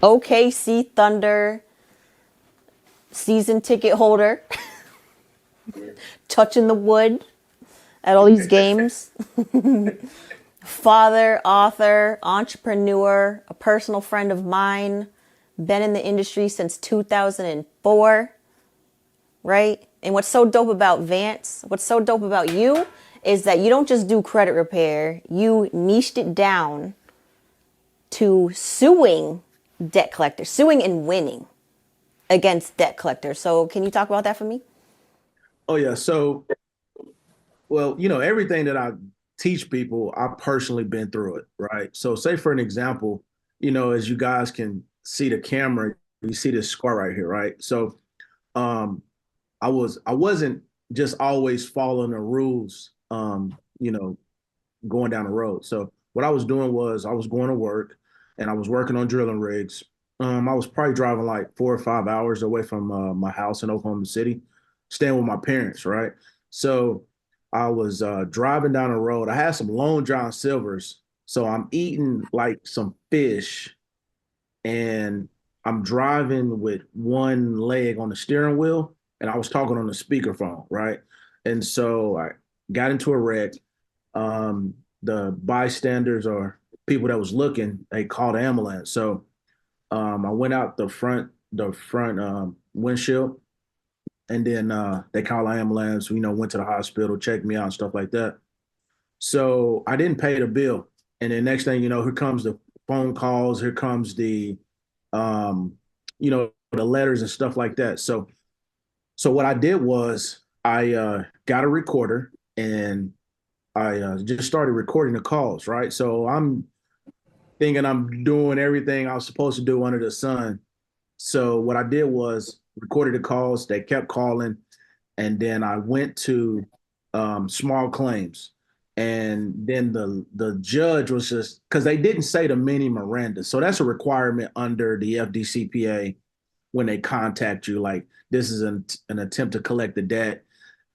OKC Thunder season ticket holder, touching the wood at all these games. Father, author, entrepreneur, a personal friend of mine, been in the industry since 2004, right? And what's so dope about Vance, what's so dope about you is that you don't just do credit repair, you niched it down to suing debt collectors, suing and winning against debt collectors. So, can you talk about that for me? Oh yeah. So, well, everything that I teach people, I've personally been through it, right? So, say for an example, as you guys can see the camera, you see this scar right here, right? So, um, I wasn't just always following the rules, going down the road. So, what I was doing was I was going to work, and I was working on drilling rigs. I was probably driving like 4 or 5 hours away from my house in Oklahoma City, staying with my parents, right? So I was driving down the road. I had some Long John Silvers, so I'm eating like some fish, and I'm driving with one leg on the steering wheel, and I was talking on the speakerphone, right? And so I got into a wreck. Um, the bystanders or people that was looking, they called the ambulance. So I went out the front windshield, and then they called the ambulance. Went to the hospital, checked me out, and stuff like that. So I didn't pay the bill, and then next thing you know, here comes the phone calls, here comes um, the letters and stuff like that. So what I did was I got a recorder, and I just started recording the calls, right? So I'm thinking I'm doing everything I was supposed to do under the sun. So what I did was recorded the calls. They kept calling, and then I went to small claims, and then the judge was just because they didn't say the mini Miranda, so that's a requirement under the FDCPA when they contact you, like this is an attempt to collect the debt,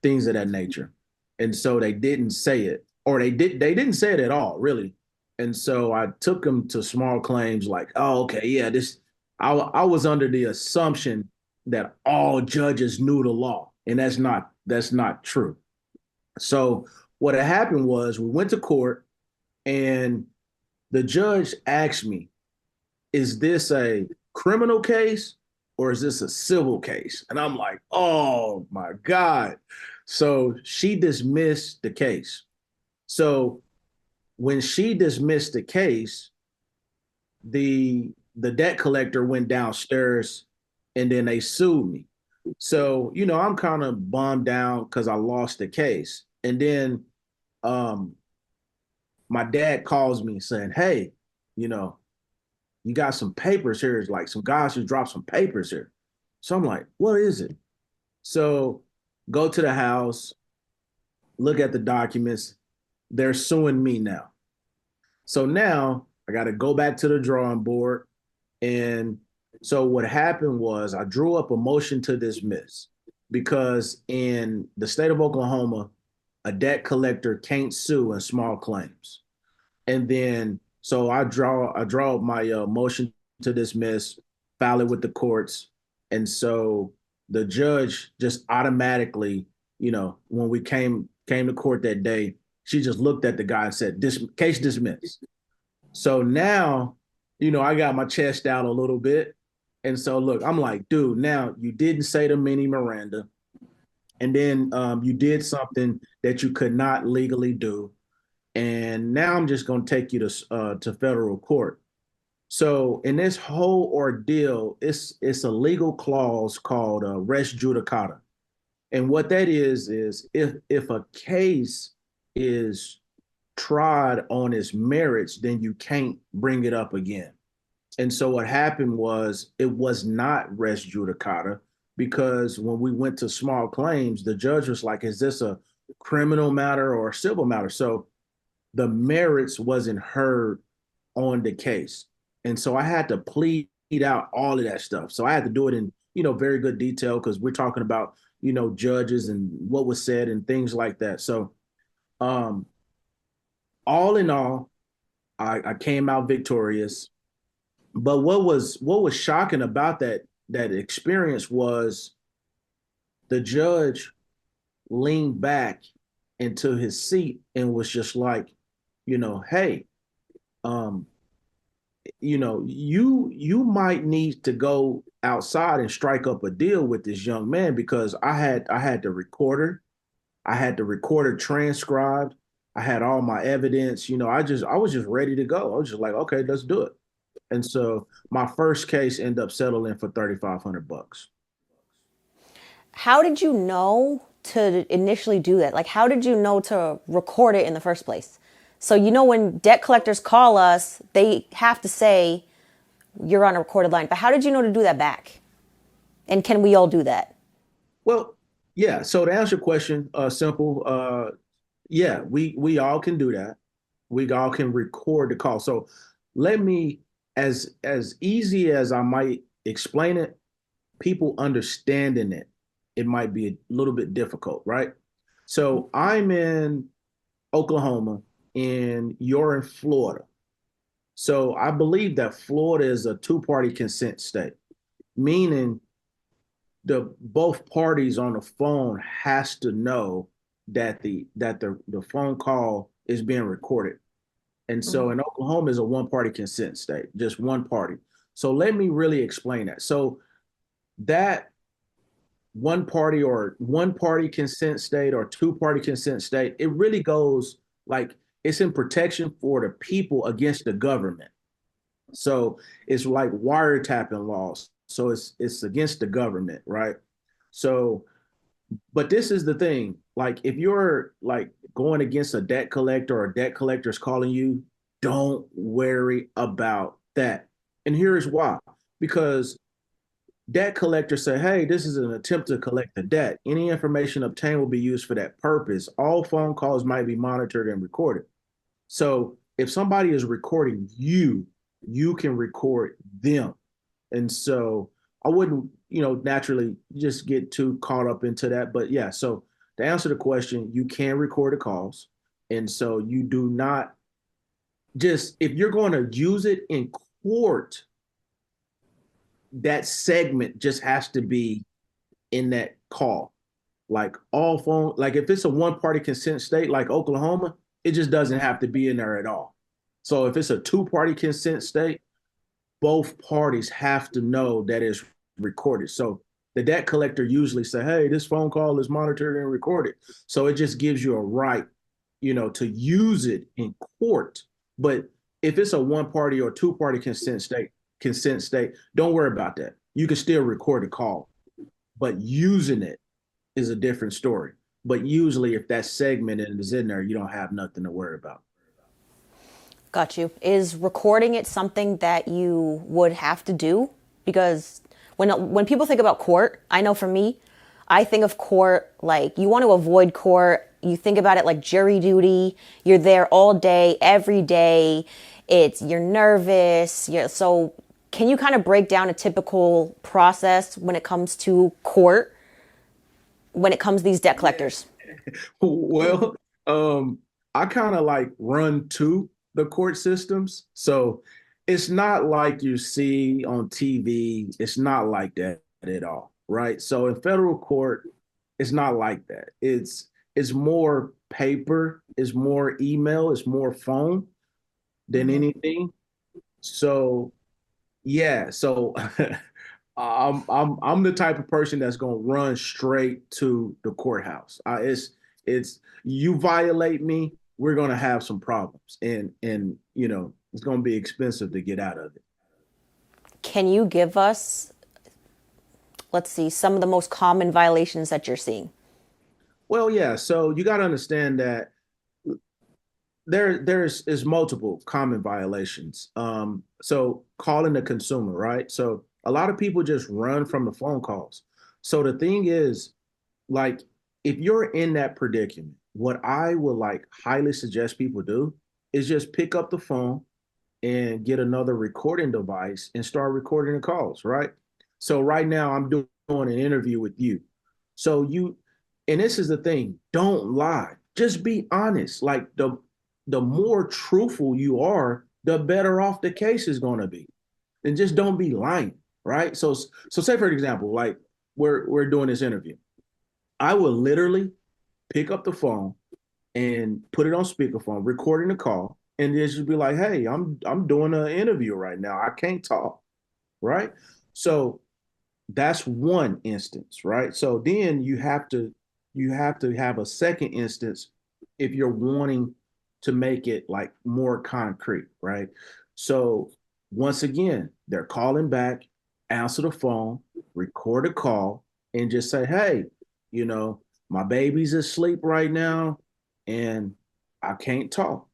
things of that nature. And so they didn't say it, or they didn't say it at all, really. And so I took them to small claims, like, oh, okay, yeah, this. I was under the assumption that all judges knew the law, and that's not true. So what had happened was we went to court, and the judge asked me, is this a criminal case or is this a civil case? And I'm like, oh my God. So she dismissed the case. So when she dismissed the case, the debt collector went downstairs, and then they sued me. So, I'm kind of bummed down because I lost the case. And then um my dad calls me saying, hey, you know, you got some papers here. It's like some guys just dropped some papers here. So I'm like, what is it? So go to the house, look at the documents. They're suing me now. So now I got to go back to the drawing board. And so what happened was I drew up a motion to dismiss because in the state of Oklahoma, a debt collector can't sue in small claims. And then so I draw my motion to dismiss, file it with the courts, and so the judge just automatically, when we came to court that day, she just looked at the guy and said, "This case dismissed." So now, I got my chest out a little bit, and so look, I'm like, dude, now you didn't say to mini Miranda, and then you did something that you could not legally do, and now I'm just going to take you to federal court. So in this whole ordeal, it's a legal clause called res judicata, and what that is if a case is tried on its merits, then you can't bring it up again. And so what happened was it was not res judicata because when we went to small claims, the judge was like, "Is this a criminal matter or a civil matter?" So the merits wasn't heard on the case. And so I had to plead out all of that stuff. So I had to do it in, very good detail because we're talking about, judges and what was said and things like that. So um, all in all, I came out victorious. But what was shocking about that experience was the judge leaned back into his seat and was just like, hey, um, you might need to go outside and strike up a deal with this young man because I had the recorder, I had the recorder transcribed, I had all my evidence. I was just ready to go. I was just like, okay, let's do it. And so my first case ended up settling for $3,500. How did you know to initially do that? Like, how did you know to record it in the first place? So, when debt collectors call us, they have to say you're on a recorded line. But how did you know to do that back? And can we all do that? Well, yeah. So to answer your question, simple. Yeah, we all can do that. We all can record the call. So let me, as easy as I might explain it, people understanding it, it might be a little bit difficult, right? So I'm in Oklahoma and you're in Florida. So I believe that Florida is a two-party consent state, meaning the both parties on the phone has to know that the phone call is being recorded. And so in Oklahoma is a one-party consent state, just one party. So let me really explain that. So that one party consent state or two-party consent state, it really goes like it's in protection for the people against the government. So it's like wiretapping laws. So it's against the government, right? So, but this is the thing. Like if you're like going against a debt collector or a debt collector is calling you, don't worry about that. And here's why. Because debt collectors say, hey, this is an attempt to collect the debt. Any information obtained will be used for that purpose. All phone calls might be monitored and recorded. So if somebody is recording you, you can record them. And so I wouldn't, naturally just get too caught up into that. But yeah, so to answer the question, you can record the calls. And so you do not just, if you're going to use it in court, that segment just has to be in that call. Like all phone, like if it's a one party consent state like Oklahoma, it just doesn't have to be in there at all. So if it's a two-party consent state, both parties have to know that it's recorded. So the debt collector usually say, hey, this phone call is monitored and recorded. So it just gives you a right, to use it in court. But if it's a one party or two party consent state, don't worry about that. You can still record a call, but using it is a different story. But usually if that segment is in there, you don't have nothing to worry about. Got you. Is recording it something that you would have to do? Because when people think about court, I know for me, I think of court like you want to avoid court. You think about it like jury duty. You're there all day, every day. You're nervous. So can you kind of break down a typical process when it comes to court, when it comes to these debt collectors? Well, I kind of like run to the court systems. So it's not like you see on TV. It's not like that at all, right? So in federal court, it's not like that. It's more paper, it's more email, it's more phone than Mm-hmm. anything. So yeah, so I'm the type of person that's gonna run straight to the courthouse. It's you violate me, we're gonna have some problems, and it's gonna be expensive to get out of it. Can you give us, let's see, some of the most common violations that you're seeing? Well, yeah. So you got to understand that there's is multiple common violations. So calling the consumer, right? So a lot of people just run from the phone calls. So the thing is, like, if you're in that predicament, what I would like highly suggest people do is just pick up the phone and get another recording device and start recording the calls, right? So right now I'm doing an interview with you. So and this is the thing, don't lie. Just be honest. Like the more truthful you are, the better off the case is going to be. and just don't be lying, right? So say for example, like we're doing this interview. I will literally pick up the phone and put it on speakerphone, recording the call, and then just be like, "Hey, I'm doing an interview right now. I can't talk." Right? So that's one instance, right? So then you have to have a second instance if you're wanting to make it like more concrete, right? So once again, they're calling back, answer the phone, record a call, and just say, hey, my baby's asleep right now and I can't talk.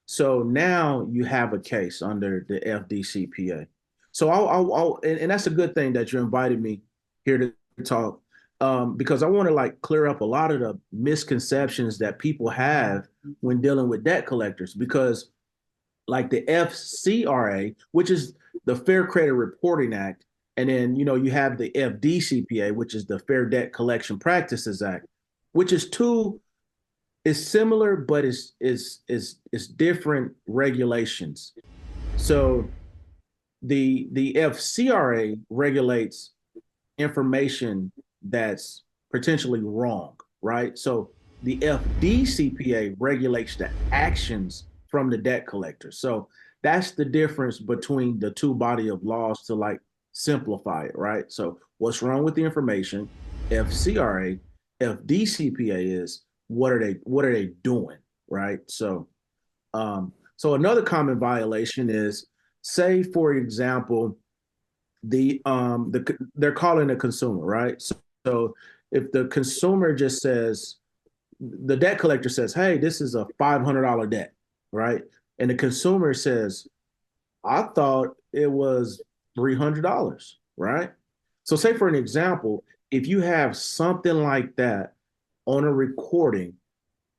So now you have a case under the FDCPA. So and that's a good thing that you invited me here to talk, because I want to like clear up a lot of the misconceptions that people have when dealing with debt collectors. Because like the FCRA, which is the Fair Credit Reporting Act, and then you have the FDCPA, which is the Fair Debt Collection Practices Act, which is two it's similar, but it's different regulations. So the FCRA regulates information that's potentially wrong, right? So the FDCPA regulates the actions from the debt collector. So that's the difference between the two body of laws to like simplify it, right? So what's wrong with the information? FCRA, FDCPA is what are they doing, right? So another common violation is, say for example, they're calling the consumer, right? So if the consumer just says, the debt collector says, hey, this is a $500 debt, right? And the consumer says, I thought it was $300, right? So say for an example, if you have something like that on a recording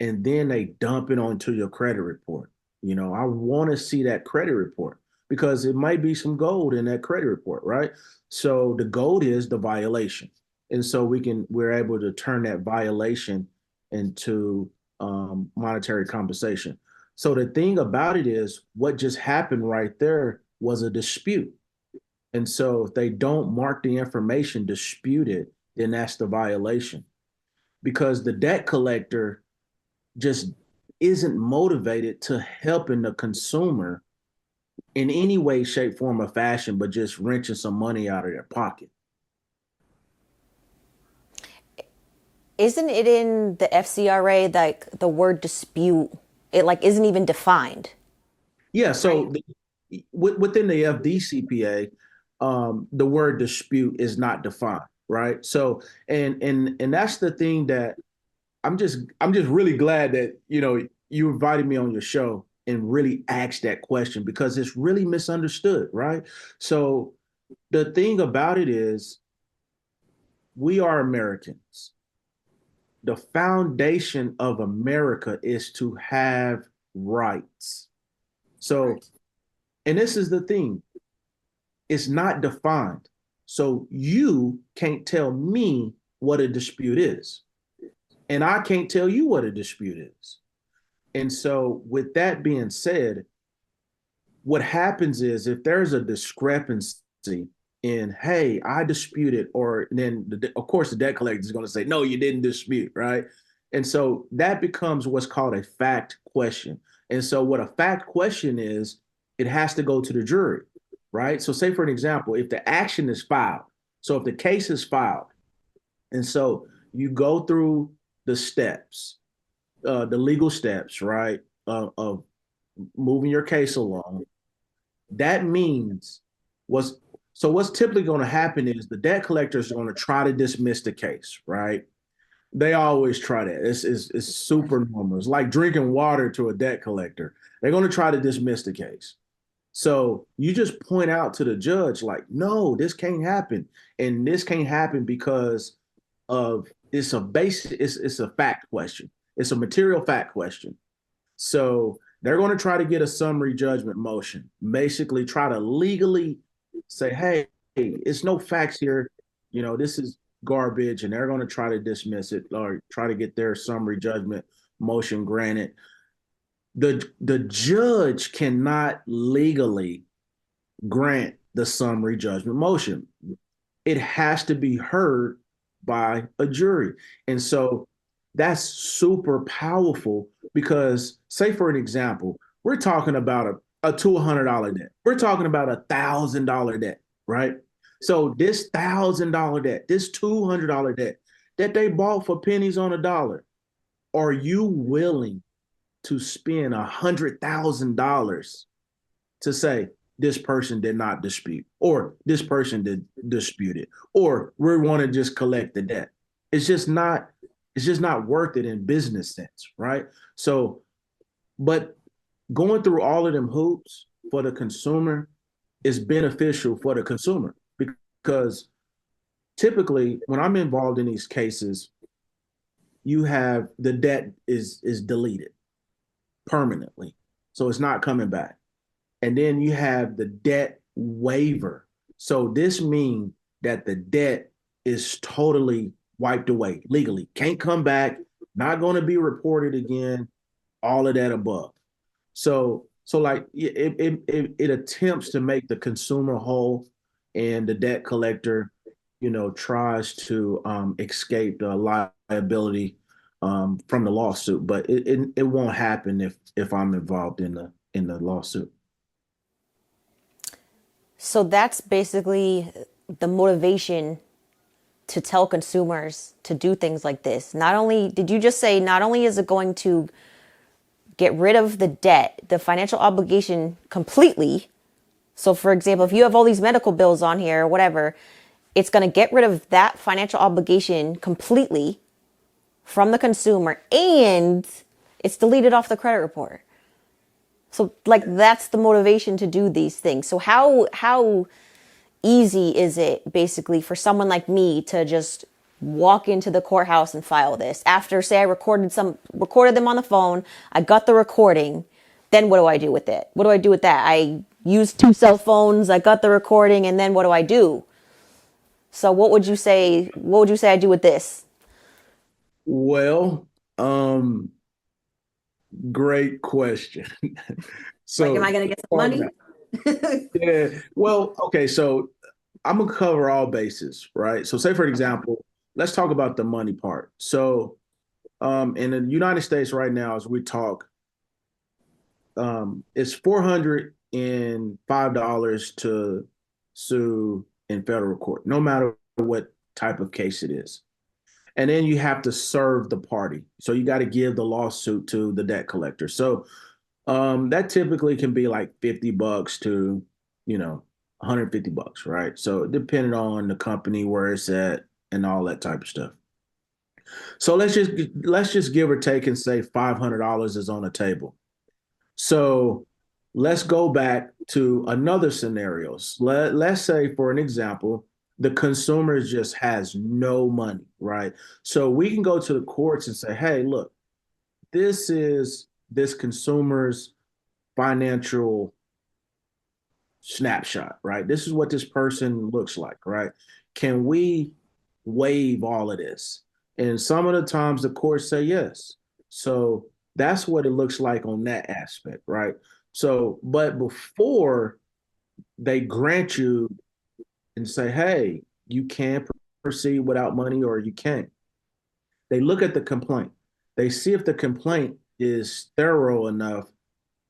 and then they dump it onto your credit report. I want to see that credit report because it might be some gold in that credit report, right? So the gold is the violation. And so we're able to turn that violation into monetary compensation. So the thing about it is what just happened right there was a dispute. And so if they don't mark the information disputed, then that's the violation because the debt collector just isn't motivated to helping the consumer in any way, shape, form, or fashion, but just wrenching some money out of their pocket. Isn't it in the FCRA like the word dispute? It like isn't even defined, Yeah, right? so within the FDCPA, the word dispute is not defined, right? So, and that's the thing that I'm just really glad that you invited me on your show and really asked that question because it's really misunderstood, right? So the thing about it is we are Americans. The foundation of America is to have rights. So, and this is the thing, it's not defined. So you can't tell me what a dispute is, and I can't tell you what a dispute is. And so, with that being said, what happens is if there's a discrepancy in, hey, I disputed, or then of course the debt collector is going to say, no, you didn't dispute, right? And so that becomes what's called a fact question. And so, what a fact question is, it has to go to the jury, right? So, say for an example, if the action is filed, so if the case is filed, and so you go through the steps, the legal steps, right, of moving your case along. That means what's what's typically going to happen is the debt collectors are going to try to dismiss the case, right? They always try that. It's super normal. It's like drinking water to a debt collector. They're going to try to dismiss the case. So you just point out to the judge, like, no, this can't happen. And this can't happen because of it's a fact question. It's a material fact question. So they're going to try to get a summary judgment motion, basically try to legally say, hey, it's no facts here. This is garbage. And they're going to try to dismiss it or try to get their summary judgment motion granted. The judge cannot legally grant the summary judgment motion. It has to be heard by a jury. And so that's super powerful because, say, for an example, we're talking about a $200 debt. We're talking about $1,000 debt, right? So this $1,000 debt, this $200 debt that they bought for pennies on a dollar, are you willing to spend $100,000 to say this person did not dispute, or this person did dispute it, or we want to just collect the debt? It's just not, it's just not worth it in business sense, right? So, but going through all of them hoops for the consumer is beneficial for the consumer because typically when I'm involved in these cases, you have the debt is deleted permanently. So it's not coming back. And then you have the debt waiver. So this means that the debt is totally wiped away legally. Can't come back, not going to be reported again, all of that above. So like it attempts to make the consumer whole, and the debt collector, tries to escape the liability from the lawsuit, but it won't happen if I'm involved in the lawsuit. So that's basically the motivation to tell consumers to do things like this. Not only did you just say, not only is it going to get rid of the debt, the financial obligation completely. So, for example, if you have all these medical bills on here or whatever, it's going to get rid of that financial obligation completely from the consumer, and it's deleted off the credit report. So, like, that's the motivation to do these things. So, how easy is it basically for someone like me to just walk into the courthouse and file this after, say, I recorded them on the phone, I got the recording, then what do I do with it? What do I do with that? I used 2 cell phones, I got the recording, and then what do I do? So what would you say I do with this? Well, great question. Like, am So, I going to get some money? yeah, well, okay, so I'm gonna cover all bases, right? So, say for example, let's talk about the money part. So, in the United States right now, as we talk, it's $405 to sue in federal court, no matter what type of case it is. And then you have to serve the party. So you got to give the lawsuit to the debt collector. So that typically can be like $50 to, 150 bucks, right? So depending on the company, where it's at, and all that type of stuff. So let's just give or take and say $500 is on the table. So let's go back to another scenarios. Let's say, for an example, the consumer just has no money, right? So we can go to the courts and say, hey, look, this is this consumer's financial snapshot, right? This is what this person looks like, right? Can we waive all of this? And some of the times the courts say yes. So that's what it looks like on that aspect, right? So, but before they grant you and say, hey, you can proceed without money or you can't, they look at the complaint. They see if the complaint is thorough enough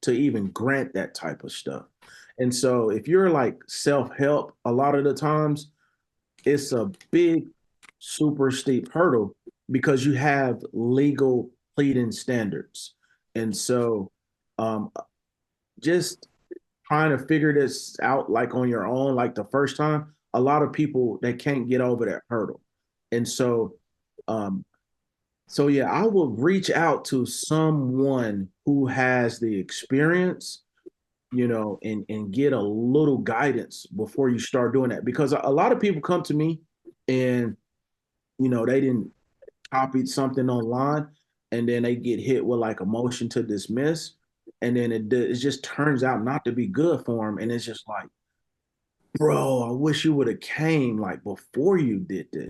to even grant that type of stuff. And so if you're like self-help, a lot of the times it's a big, super steep hurdle because you have legal pleading standards. And so um, just trying to figure this out like on your own, like the first time, a lot of people they can't get over that hurdle. And um, so yeah, I will reach out to someone who has the experience, and get a little guidance before you start doing that. Because a lot of people come to me and, they didn't copy something online and then they get hit with like a motion to dismiss. And then it just turns out not to be good for them. And it's just like, bro, I wish you would have came like before you did this.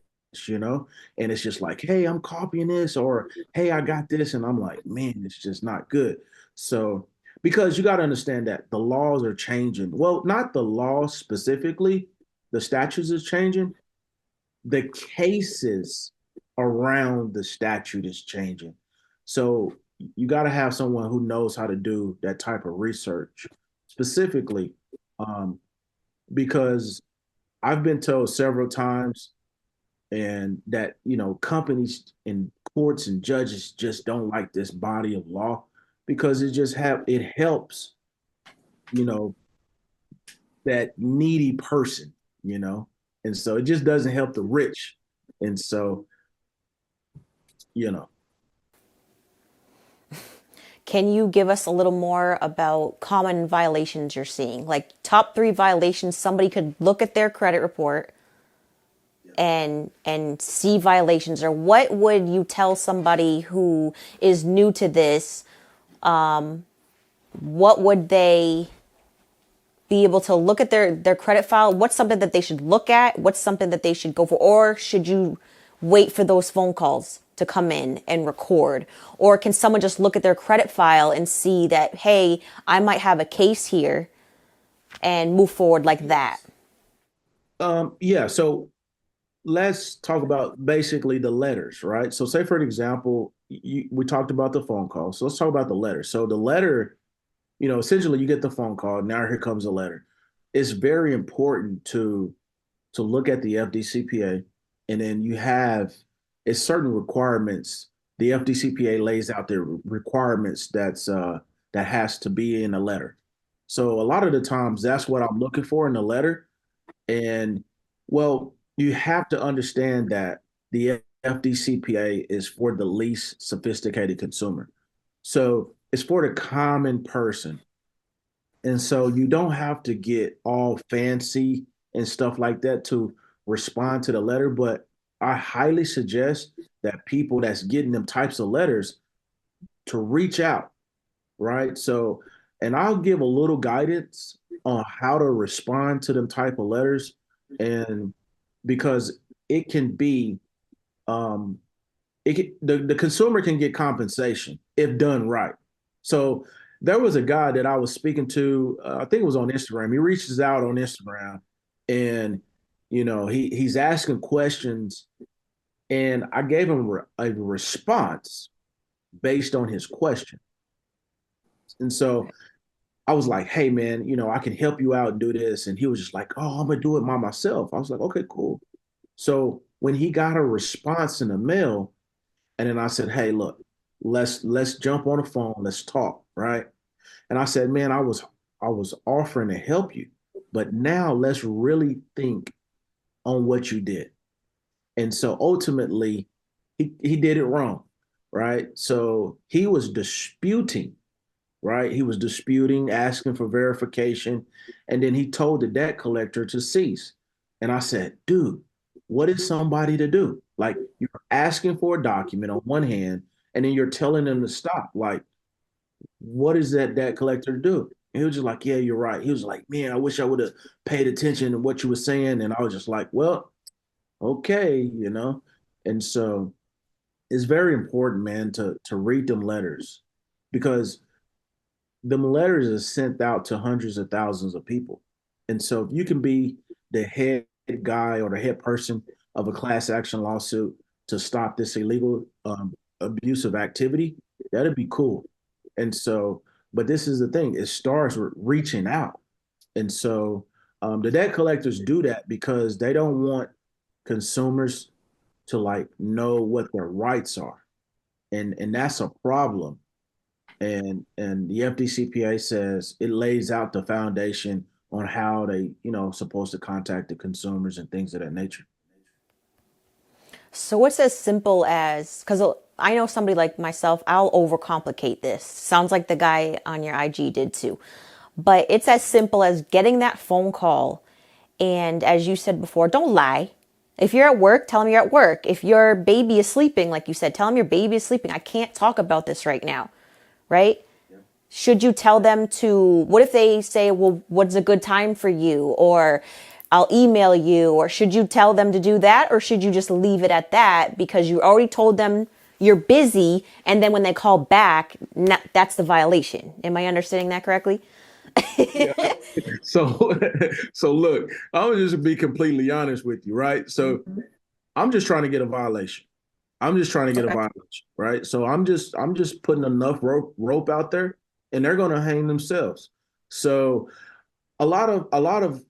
And it's just like, hey, I'm copying this, or hey, I got this. And I'm like, man, it's just not good. So because you got to understand that the laws are changing. Well, not the law specifically, the statutes is changing. The cases around the statute is changing. So you got to have someone who knows how to do that type of research specifically, um, because I've been told several times and that companies and courts and judges just don't like this body of law because it helps you know that needy person, you know and so it just doesn't help the rich. And so you know Can you give us a little more about common violations you're seeing? Like top three violations somebody could look at their credit report and see violations, or what would you tell somebody who is new to this? What would they be able to look at their credit file? What's something that they should look at? What's something that they should go for? Or should you wait for those phone calls to come in and record? Or can someone just look at their credit file and see that, hey, I might have a case here, and move forward like that? yeah, so let's talk about basically the letters, right? So say for an example, we talked about the phone call, so let's talk about the letter. So the letter, essentially you get the phone call, now here comes a letter. It's very important to look at the FDCPA, and then you have it's certain requirements. The FDCPA lays out the requirements that has to be in a letter. So a lot of the times that's what I'm looking for in the letter. And well, you have to understand that the FDCPA is for the least sophisticated consumer. So it's for the common person. And so you don't have to get all fancy and stuff like that to respond to the letter. But I highly suggest that people that's getting them types of letters to reach out, right? So, and I'll give a little guidance on how to respond to them type of letters. And because it can be, um, the consumer can get compensation if done right. So there was a guy that I was speaking to, I think it was on Instagram. He reaches out on Instagram, and he's asking questions, and I gave him a response based on his question. And so I was like, "Hey man, I can help you out and do this." And he was just like, "Oh, I'm gonna do it by myself." I was like, "Okay, cool." So when he got a response in the mail, and then I said, "Hey, look, let's jump on the phone, let's talk, right?" And I said, "Man, I was offering to help you, but now let's really think on what you did." And so ultimately, he did it wrong, right? So he was disputing, right? He was disputing, asking for verification, and then he told the debt collector to cease. And I said, "Dude, what is somebody to do? Like, you're asking for a document on one hand, and then you're telling them to stop. Like, what is that debt collector to do?" And he was just like, "Yeah, you're right." He was like, "Man, I wish I would have paid attention to what you were saying." And I was just like, "Well, okay." And so it's very important, man, to read them letters, because them letters are sent out to hundreds of thousands of people. And so if you can be the head guy or the head person of a class action lawsuit to stop this illegal abusive activity, that'd be cool. And so, but this is the thing, it starts with reaching out. And so the debt collectors do that because they don't want consumers to like know what their rights are. And that's a problem. And the FDCPA says it lays out the foundation on how they, supposed to contact the consumers and things of that nature. So it's as simple as, because I know somebody like myself, I'll overcomplicate this. Sounds like the guy on your IG did too. But it's as simple as getting that phone call. And as you said before, don't lie. If you're at work, tell them you're at work. If your baby is sleeping, like you said, tell them your baby is sleeping. I can't talk about this right now, right? Should you tell them to, what if they say, well, what's a good time for you? Or I'll email you. Or should you tell them to do that? Or should you just leave it at that because you already told them you're busy, and then when they call back, that's the violation. Am I understanding that correctly? Yeah. So, so look, I'm just be completely honest with you, right? So I'm just trying to get a violation. I'm just trying to get a Okay. violation, right? So I'm just putting enough rope out there, and they're gonna hang themselves. So a lot of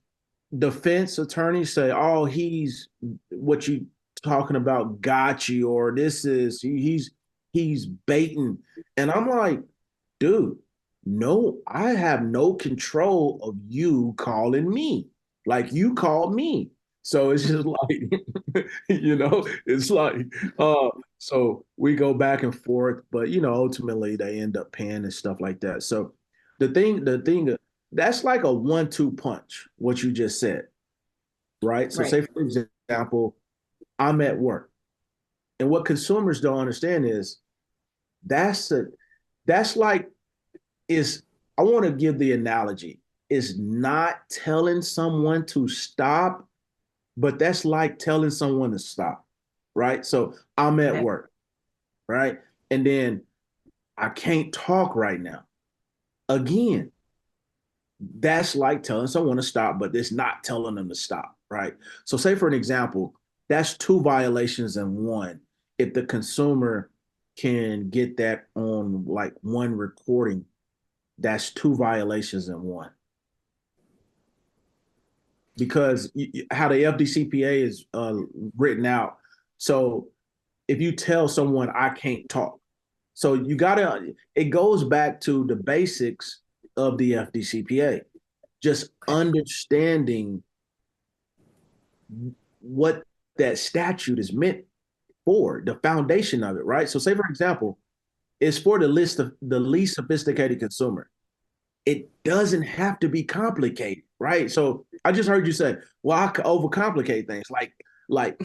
defense attorneys say, "Oh, he's what you talking about, got you," or this is he's baiting, and I'm like, dude, no, I have no control of you calling me. Like you called me. So it's just like, it's like, so we go back and forth, but ultimately they end up paying and stuff like that. So the thing, that's like a 1-2 punch, what you just said, right? So Right. say for example, I'm at work. And what consumers don't understand is that's a that's like is I want to give the analogy is not telling someone to stop, but that's like telling someone to stop, right? So I'm at Okay. work, right? And then I can't talk right now. Again, that's like telling someone to stop, but it's not telling them to stop, right? So, say for an example, that's two violations in one. If the consumer can get that on like one recording, that's two violations in one. Because how the FDCPA is written out. So if you tell someone I can't talk, so it goes back to the basics of the FDCPA, just Okay. understanding what that statute is meant for, the foundation of it, right? So say for example, it's for the least sophisticated consumer. It doesn't have to be complicated, right? So I just heard you say, well, I could overcomplicate things. Like,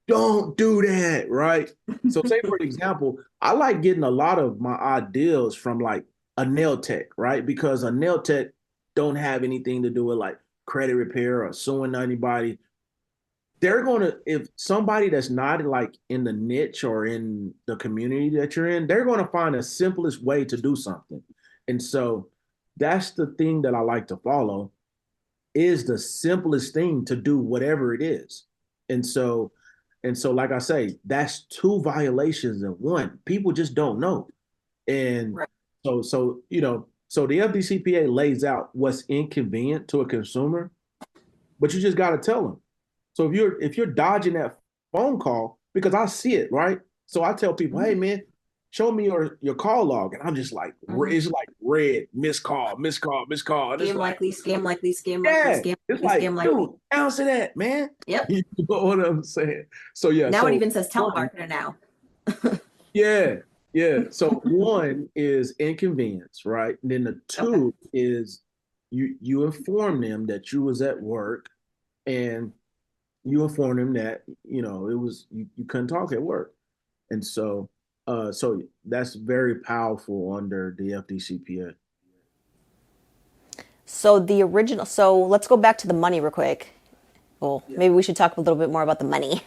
don't do that, right? So say for example, I like getting a lot of my ideas from like a nail tech, right? Because a nail tech don't have anything to do with like credit repair or suing anybody. They're gonna if somebody that's not like in the niche or in the community that you're in, they're gonna find the simplest way to do something. And so that's the thing that I like to follow is the simplest thing to do whatever it is. And so like I say, that's two violations in one. People just don't know. And Right. so the FDCPA lays out what's inconvenient to a consumer, but you just got to tell them. So if you're dodging that phone call, because I see it, right? So I tell people, hey Mhm. man, show me your call log. And I'm just like, Mhm. it's like red, missed call, missed call, missed call. And it's Scam like, likely, scam likely, scam likely, yeah, scam it's likely, like, scam likely. dude, answer that, man. Yep. You know what I'm saying? So yeah, Now it so even says one, telemarketer now. yeah, yeah. So one is inconvenience, right? And then the Okay. two is you inform them that you was at work and you inform them that it was you couldn't talk at work. And so that's very powerful under the FDCPA. So let's go back to the money real quick. Well, maybe we should talk a little bit more about the money.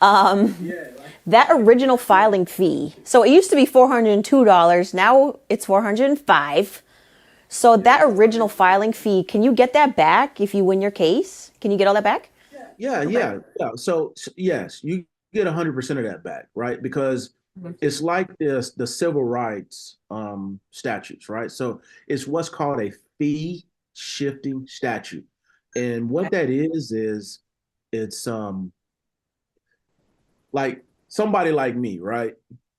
That original filing fee. So it used to be $402. Now it's 405. So that original filing fee, can you get that back if you win your case? Can you get all that back? Yeah, Okay. yeah, yeah. So yes, you get 100% of that back, right? Because Mhm. it's like this the civil rights statutes, right? So it's what's called a fee shifting statute. And what that is it's like somebody like me, right?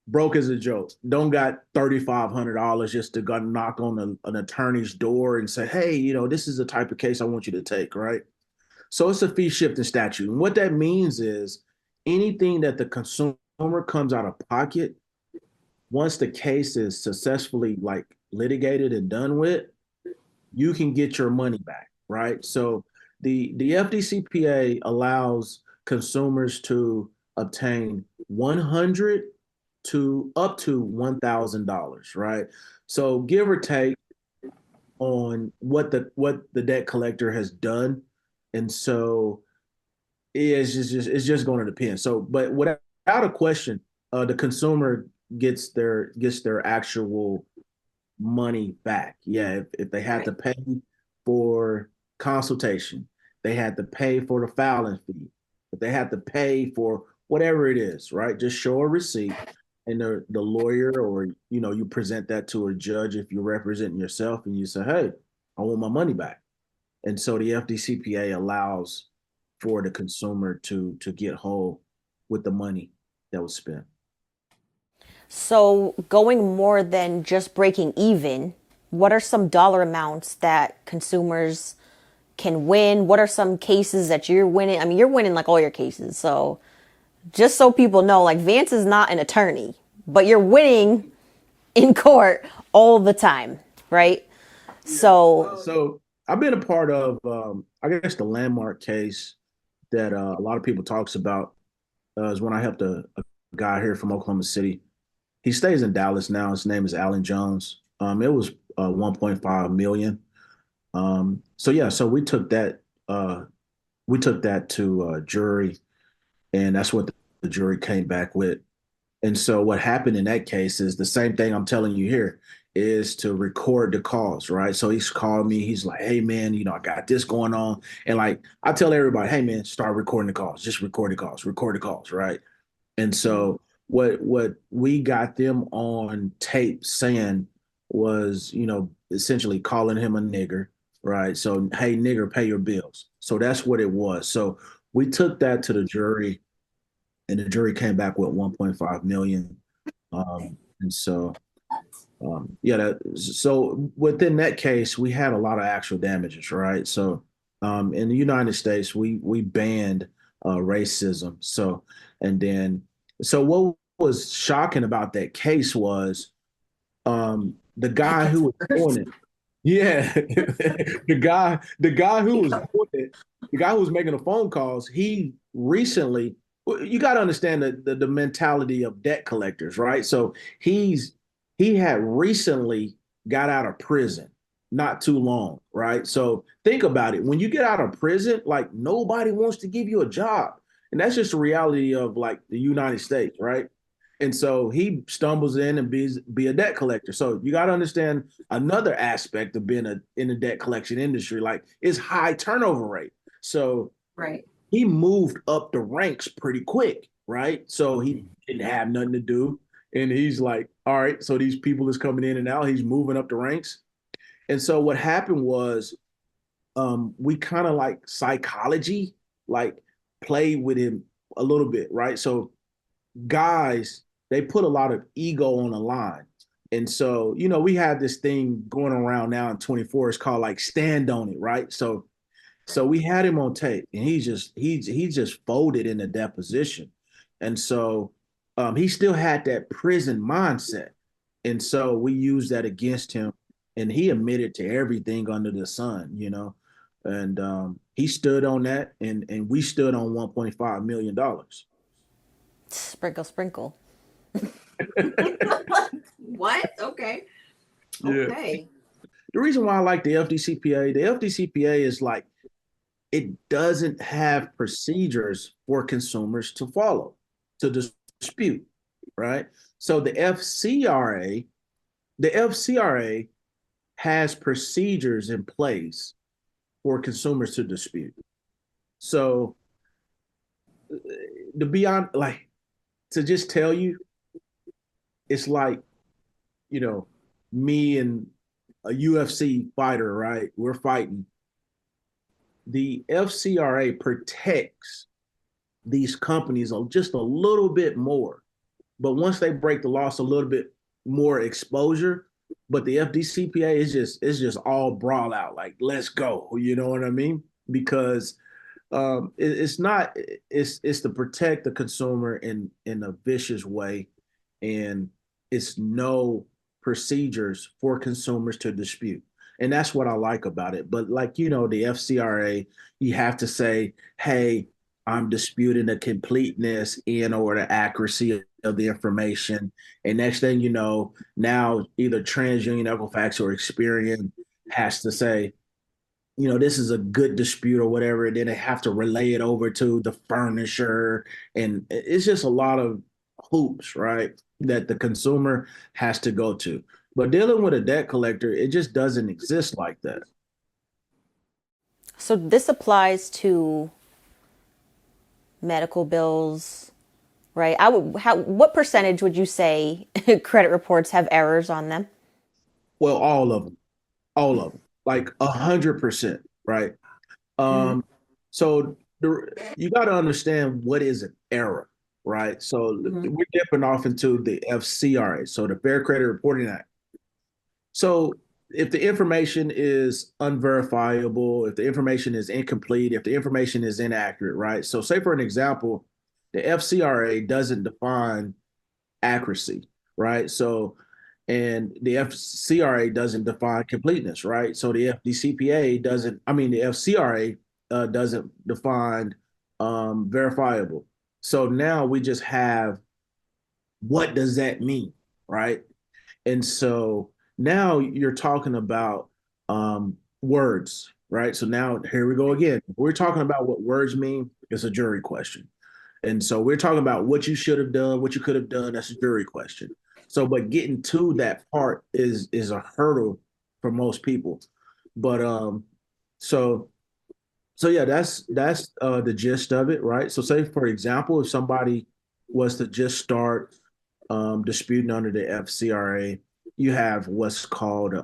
Broke as a joke. Don't got $3,500 just to go knock on an attorney's door and say, hey, this is the type of case I want you to take, right? So it's a fee shifting statute. And what that means is anything that the consumer comes out of pocket, once the case is successfully like litigated and done with, you can get your money back, right? So the FDCPA allows consumers to obtain 100 to up to $1,000, right? So give or take on what the debt collector has done. And so it's just going to depend. So, but without a question, The consumer gets their actual money back. Yeah, if they had to Right. pay for consultation, they had to pay for the filing fee, if they had to pay for whatever it is, right? Just show a receipt, and the lawyer, or you present that to a judge if you're representing yourself, and you say, "Hey, I want my money back." And so the FDCPA allows for the consumer to get whole with the money that was spent. So, going more than just breaking even, what are some dollar amounts that consumers can win? What are some cases that you're winning? I mean, you're winning like all your cases. So, just so people know, like Vance is not an attorney, but you're winning in court all the time, right? Yeah. So, So I've been a part of, I guess, the landmark case that a lot of people talks about is when I helped a guy here from Oklahoma City. He stays in Dallas now. His name is Alan Jones. It was 1.5 million. So yeah, so we took that to jury, and that's what the jury came back with. And so what happened in that case is the same thing I'm telling you here, is to record the calls, right? So he's called me. He's like, "Hey man, I got this going on." And like I tell everybody, "Hey man, start recording the calls. Just record the calls, right?" And so what we got them on tape saying was, essentially calling him a nigger, right? So, "Hey nigger, pay your bills." So that's what it was. So we took that to the jury, and the jury came back with 1.5 million. And so yeah, so within that case, we had a lot of actual damages, right? So in the United States, we banned racism. So and then so what was shocking about that case was the that guy gets who was worse. doing it. Yeah, the guy who was doing it, the guy who was making the phone calls, he recently. You got to understand the mentality of debt collectors, right? So he had recently got out of prison not too long, right? So think about it. When you get out of prison, like nobody wants to give you a job, and that's just the reality of like the United States, right? And so he stumbles in and be a debt collector. So you got to understand another aspect of being in the debt collection industry, like is high turnover rate. So Right. he moved up the ranks pretty quick, right? So he didn't have nothing to do. And he's like, all right, so these people is coming in and out. He's moving up the ranks. And so what happened was we kind of like psychology, like played with him a little bit, right? So guys, they put a lot of ego on the line. And so, we have this thing going around now in 24. It's called like stand on it, right? So we had him on tape, and he just folded in the deposition. And so he still had that prison mindset. And so we used that against him, and he admitted to everything under the sun. And he stood on that, and we stood on $1.5 million. Sprinkle, sprinkle. Yeah. What? Okay. Okay. The reason why I like the FDCPA is like it doesn't have procedures for consumers to follow, to dispute, right? So the FCRA has procedures in place for consumers to dispute. So to be on, like, to just tell you, it's like, you know, me and a UFC fighter, right? We're fighting. The FCRA protects these companies just a little bit more. But once they break the law, a little bit more exposure. But the FDCPA is just all brawl out, like let's go. You know what I mean? Because it's not it's to protect the consumer in a vicious way, and it's no procedures for consumers to dispute. And that's what I like about it. But like, the FCRA, you have to say, "Hey, I'm disputing the completeness and or the accuracy of the information." And next thing you know, now either TransUnion, Equifax, or Experian has to say, this is a good dispute or whatever, and then they have to relay it over to the furnisher, and it's just hoops, right, that the consumer has to go to. But dealing with a debt collector, it just doesn't exist like that. So this applies to medical bills, right? What percentage would you say credit reports have errors on them? Well, all of them, like 100%, right? Mm-hmm. Um, so you got to understand what is an error, right? So Mm-hmm. we're dipping off into the FCRA, so the Fair Credit Reporting Act. So if the information is unverifiable, if the information is incomplete, if the information is inaccurate, right? So say for an example, the FCRA doesn't define accuracy, right? So and the FCRA doesn't define completeness, right? So the CPA doesn't, I mean, the FCRA doesn't define verifiable. So now we just have what does that mean, right? And so now you're talking about words, right? So now here we go again. We're talking about what words mean. It's a jury question. And so we're talking about what you should have done, what you could have done. That's a jury question. So, but getting to that part is a hurdle for most people. But so so yeah, that's the gist of it, right? So say for example, if somebody was to just start disputing under the FCRA, you have what's called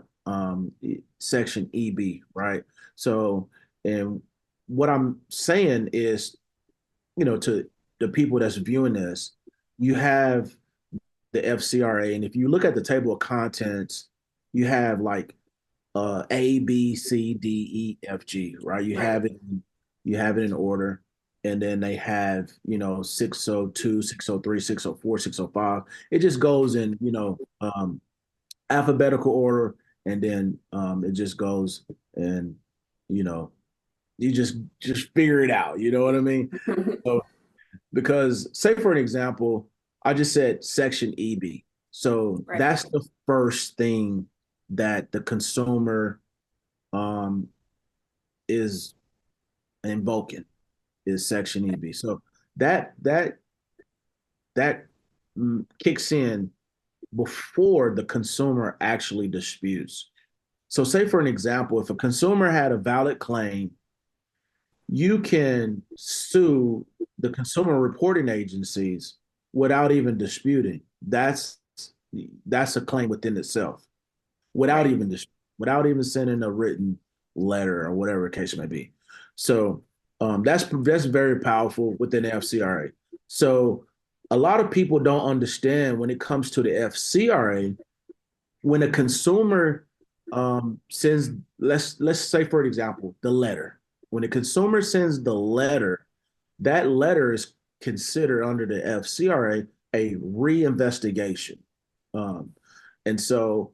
Section EB, right? So, and what I'm saying is, to the people that's viewing this, you have the FCRA, and if you look at the table of contents, you have like A, B, C, D, E, F, G, right? You have it in order, and then they have 602, 603, 604, 605. It just goes in alphabetical order, and then it just goes, and you know you just figure it out. You know what I mean? So because say for an example, I just said section EB. So Right. that's the first thing that the consumer um, is invoking is section EB. So that kicks in before the consumer actually disputes. So say for an example, if a consumer had a valid claim, you can sue the consumer reporting agencies without even disputing. That's a claim within itself, without Right. even without even sending a written letter or whatever the case may be. So that's very powerful within the FCRA. So a lot of people don't understand when it comes to the FCRA, when a consumer sends, let's say for example, the letter. When a consumer sends the letter, that letter is considered under the FCRA a reinvestigation. Um, and so,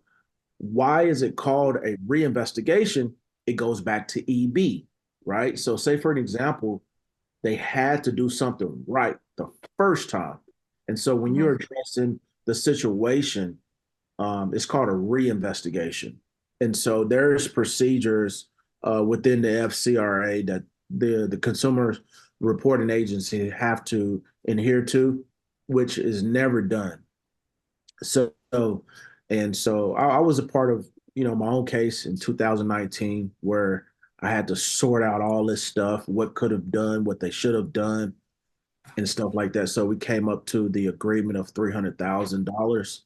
why is it called a reinvestigation? It goes back to EB, right? So, say for an example, they had to do something right the first time. And so, when Mm-hmm. you're addressing the situation, it's called a reinvestigation. And so there's procedures within the FCRA that the consumer reporting agency have to adhere to, which is never done. So I was a part of my own case in 2019 where I had to sort out all this stuff, what could have done, what they should have done, and stuff like that. So we came up to the agreement of $300,000,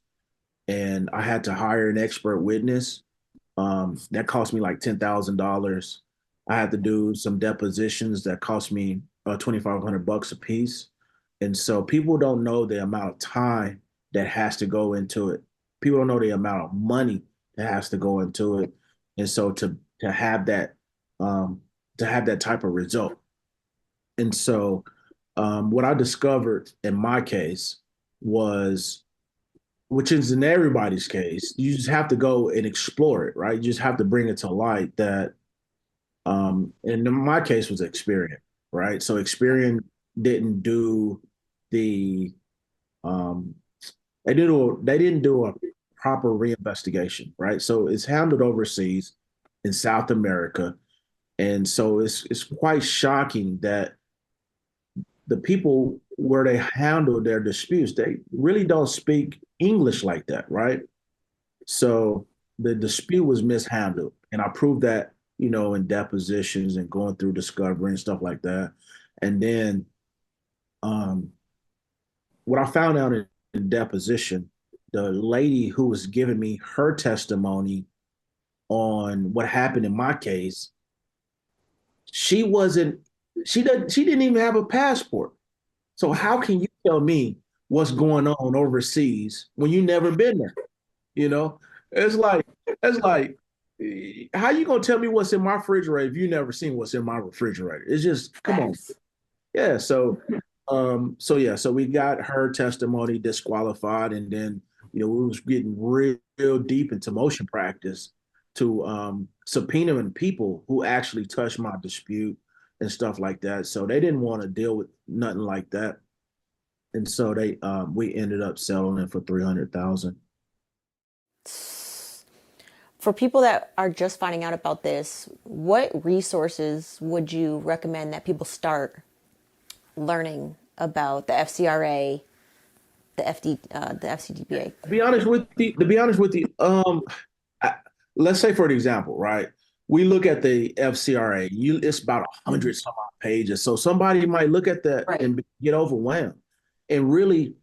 and I had to hire an expert witness. That cost me like $10,000. I had to do some depositions that cost me $2,500 a piece. And so people don't know the amount of time that has to go into it. People don't know the amount of money that has to go into it. And so to have that um, to have that type of result. And so what I discovered in my case was, which is in everybody's case, you just have to go and explore it, right? You just have to bring it to light that, and in my case was Experian, right? So Experian didn't do the, um, they didn't do a proper reinvestigation, right? So it's handled overseas in South America, and so it's quite shocking that the people where they handle their disputes, they really don't speak English like that, right? So the dispute was mishandled. And I proved that, in depositions and going through discovery and stuff like that. And then um, what I found out in deposition, the lady who was giving me her testimony on what happened in my case, she wasn't, she didn't even have a passport. So how can you tell me what's going on overseas when you never been there? You know, it's like it's like how you gonna tell me what's in my refrigerator if you never seen what's in my refrigerator? It's just come on. Facts. Yeah. So we got her testimony disqualified, and then we was getting real deep into motion practice to subpoenaing people who actually touched my dispute and stuff like that. So they didn't want to deal with nothing like that, and so they we ended up settling for 300,000. For people that are just finding out about this, what resources would you recommend that people start learning about the FCRA, the FCDPA? To be honest with you, I, let's say for an example, right? We look at the FCRA. It's about 100 some odd pages. So somebody might look at that Right. and get overwhelmed. And really,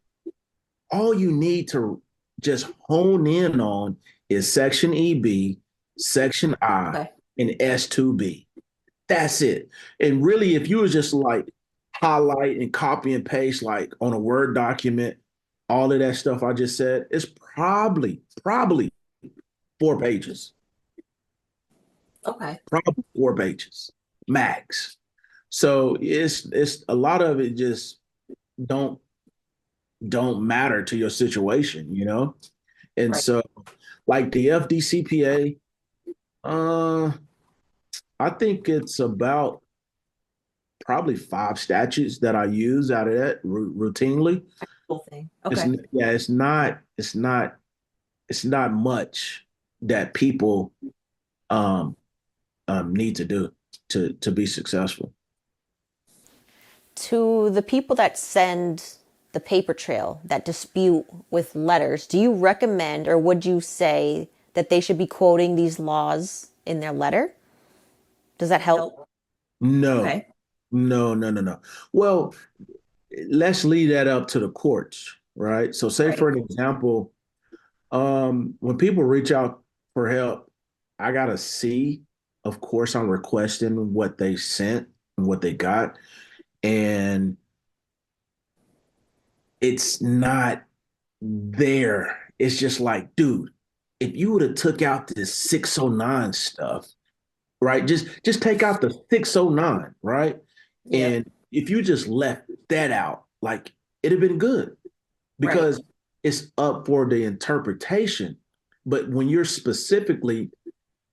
all you need to just hone in on is Section EB, Section I, Okay. and S2B. That's it. And really, if you was just like highlight and copy and paste like on a Word document, all of that stuff I just said, it's probably 4 pages. Okay. Probably 4 pages max. So it's a lot of it just don't don't matter to your situation. And Right. so like the FDCPA, uh, I think it's about probably 5 statutes that I use out of that routinely. Whole thing. It's Okay. yeah, it's not much that people um need to do to be successful. To the people that send the paper trail, that dispute with letters, do you recommend or would you say that they should be quoting these laws in their letter? Does that help? No, Okay. no, no, no, no. Well, let's leave that up to the courts, right? So say Right. for an example, when people reach out for help, I gotta see, of course, I'm requesting what they sent and what they got. And it's not there. It's just like, dude, if you would have took out this 609 stuff, right? Just take out the 609, right? Yep. And if you just left that out, like it'd have been good Right. because it's up for the interpretation. But when you're specifically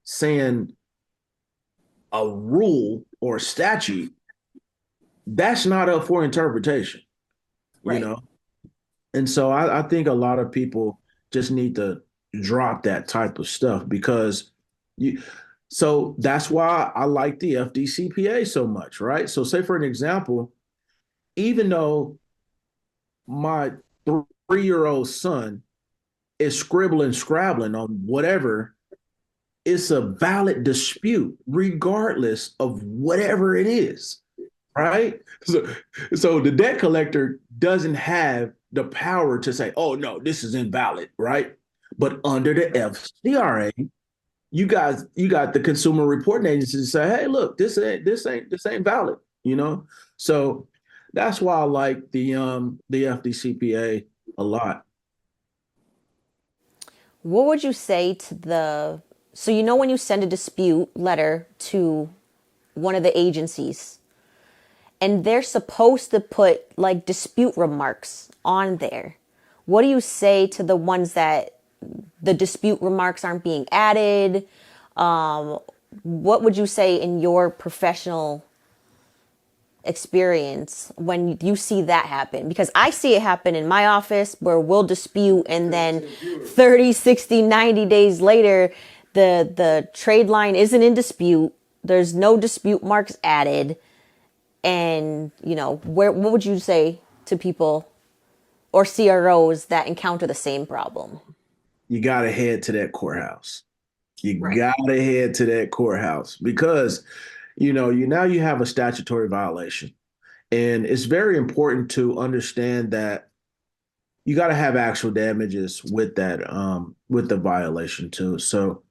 saying a rule or a statute, that's not up for interpretation, you Right. know? And so I think a lot of people just need to drop that type of stuff because you, so that's why I like the FDCPA so much, right? So say for an example, even though my 3-year-old son is scribbling, scrabbling on whatever, it's a valid dispute, regardless of whatever it is, right? So the debt collector doesn't have the power to say, "Oh no, this is invalid," right? But under the FCRA, you got the consumer reporting agency to say, "Hey, look, this ain't valid," you know. So that's why I like the FDCPA a lot. What would you say to the, so when you send a dispute letter to one of the agencies and they're supposed to put like dispute remarks on there, what do you say to the ones that the dispute remarks aren't being added? What would you say in your professional experience when you see that happen? Because I see it happen in my office where we'll dispute and then 30, 60, 90 days later, the trade line isn't in dispute. There's no dispute marks added. And, what would you say to people or CROs that encounter the same problem? You got to head to that courthouse. You Right. got to head to that courthouse because, you have a statutory violation. And it's very important to understand that you got to have actual damages with that, with the violation too. So,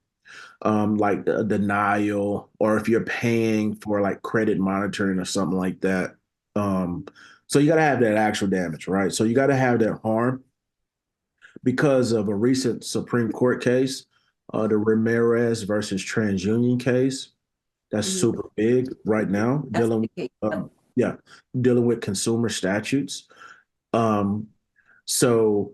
like a denial, or if you're paying for like credit monitoring or something like that. Um, so you got to have that actual damage, right? So you got to have that harm because of a recent Supreme Court case, the Ramirez versus TransUnion case. That's Mhm. super big right now, That's a big case. yeah, dealing with consumer statutes. Um, so,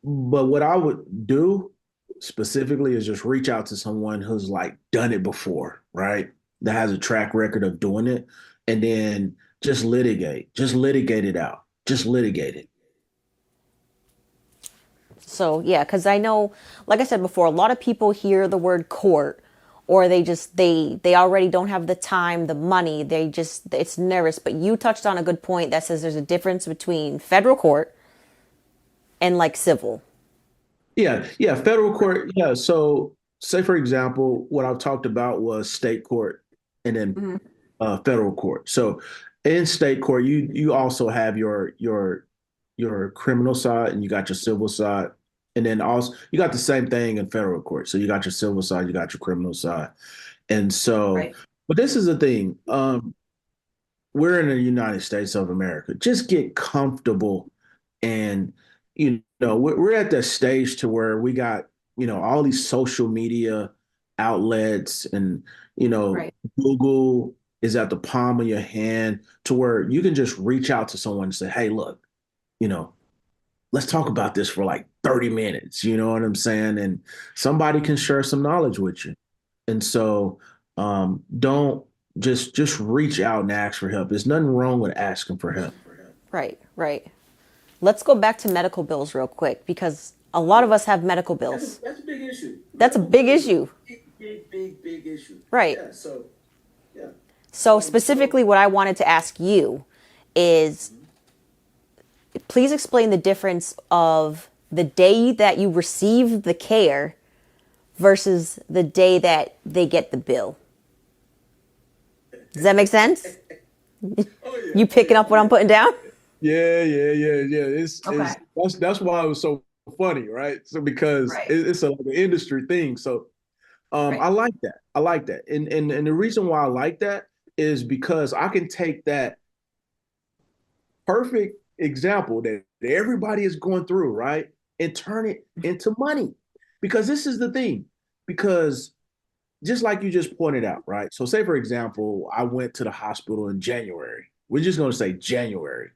but what I would do specifically is just reach out to someone who's like done it before, right? That has a track record of doing it, and then just litigate it out, just litigate it. So, yeah, because I know, like I said before, a lot of people hear the word court, or they already don't have the time, the money, it's nervous. But you touched on a good point that says there's a difference between federal court and like civil. Yeah, yeah, federal court. Yeah, so say for example, what I've talked about was state court and then Mhm. federal court. So in state court, you also have your criminal side and you got your civil side, and then also you got the same thing in federal court. So you got your civil side, you got your criminal side, and so. Right. But this is the thing. We're in the United States of America. Just get comfortable, and we're at that stage to where we got all these social media outlets, and Right. Google is at the palm of your hand to where you can just reach out to someone and say, hey, look, you know let's talk about this for like 30 minutes, you know what I'm saying? And somebody can share some knowledge with you. And so don't just reach out and ask for help. There's nothing wrong with asking for help. Right. Right. Let's go back to medical bills real quick because a lot of us have medical bills. That's a big issue. That's a Medical big bills is issue. a big issue. Right. Yeah. So yeah. So, specifically, what I wanted to ask you is please explain the difference of the day that you receive the care versus the day that they get the bill. Does that make sense? Oh yeah. You Oh picking yeah. up Oh what I'm yeah. putting down? Yeah. Okay. It's that's why it was so funny, right? So because Right. it's like an industry thing. So I Right. like that. I like that. And the reason why I like that is because I can take that perfect example that everybody is going through, right? And turn it into money. Because this is the thing. Because just like you just pointed out, right? So say for example, I went to the hospital in January. We're just going to say January.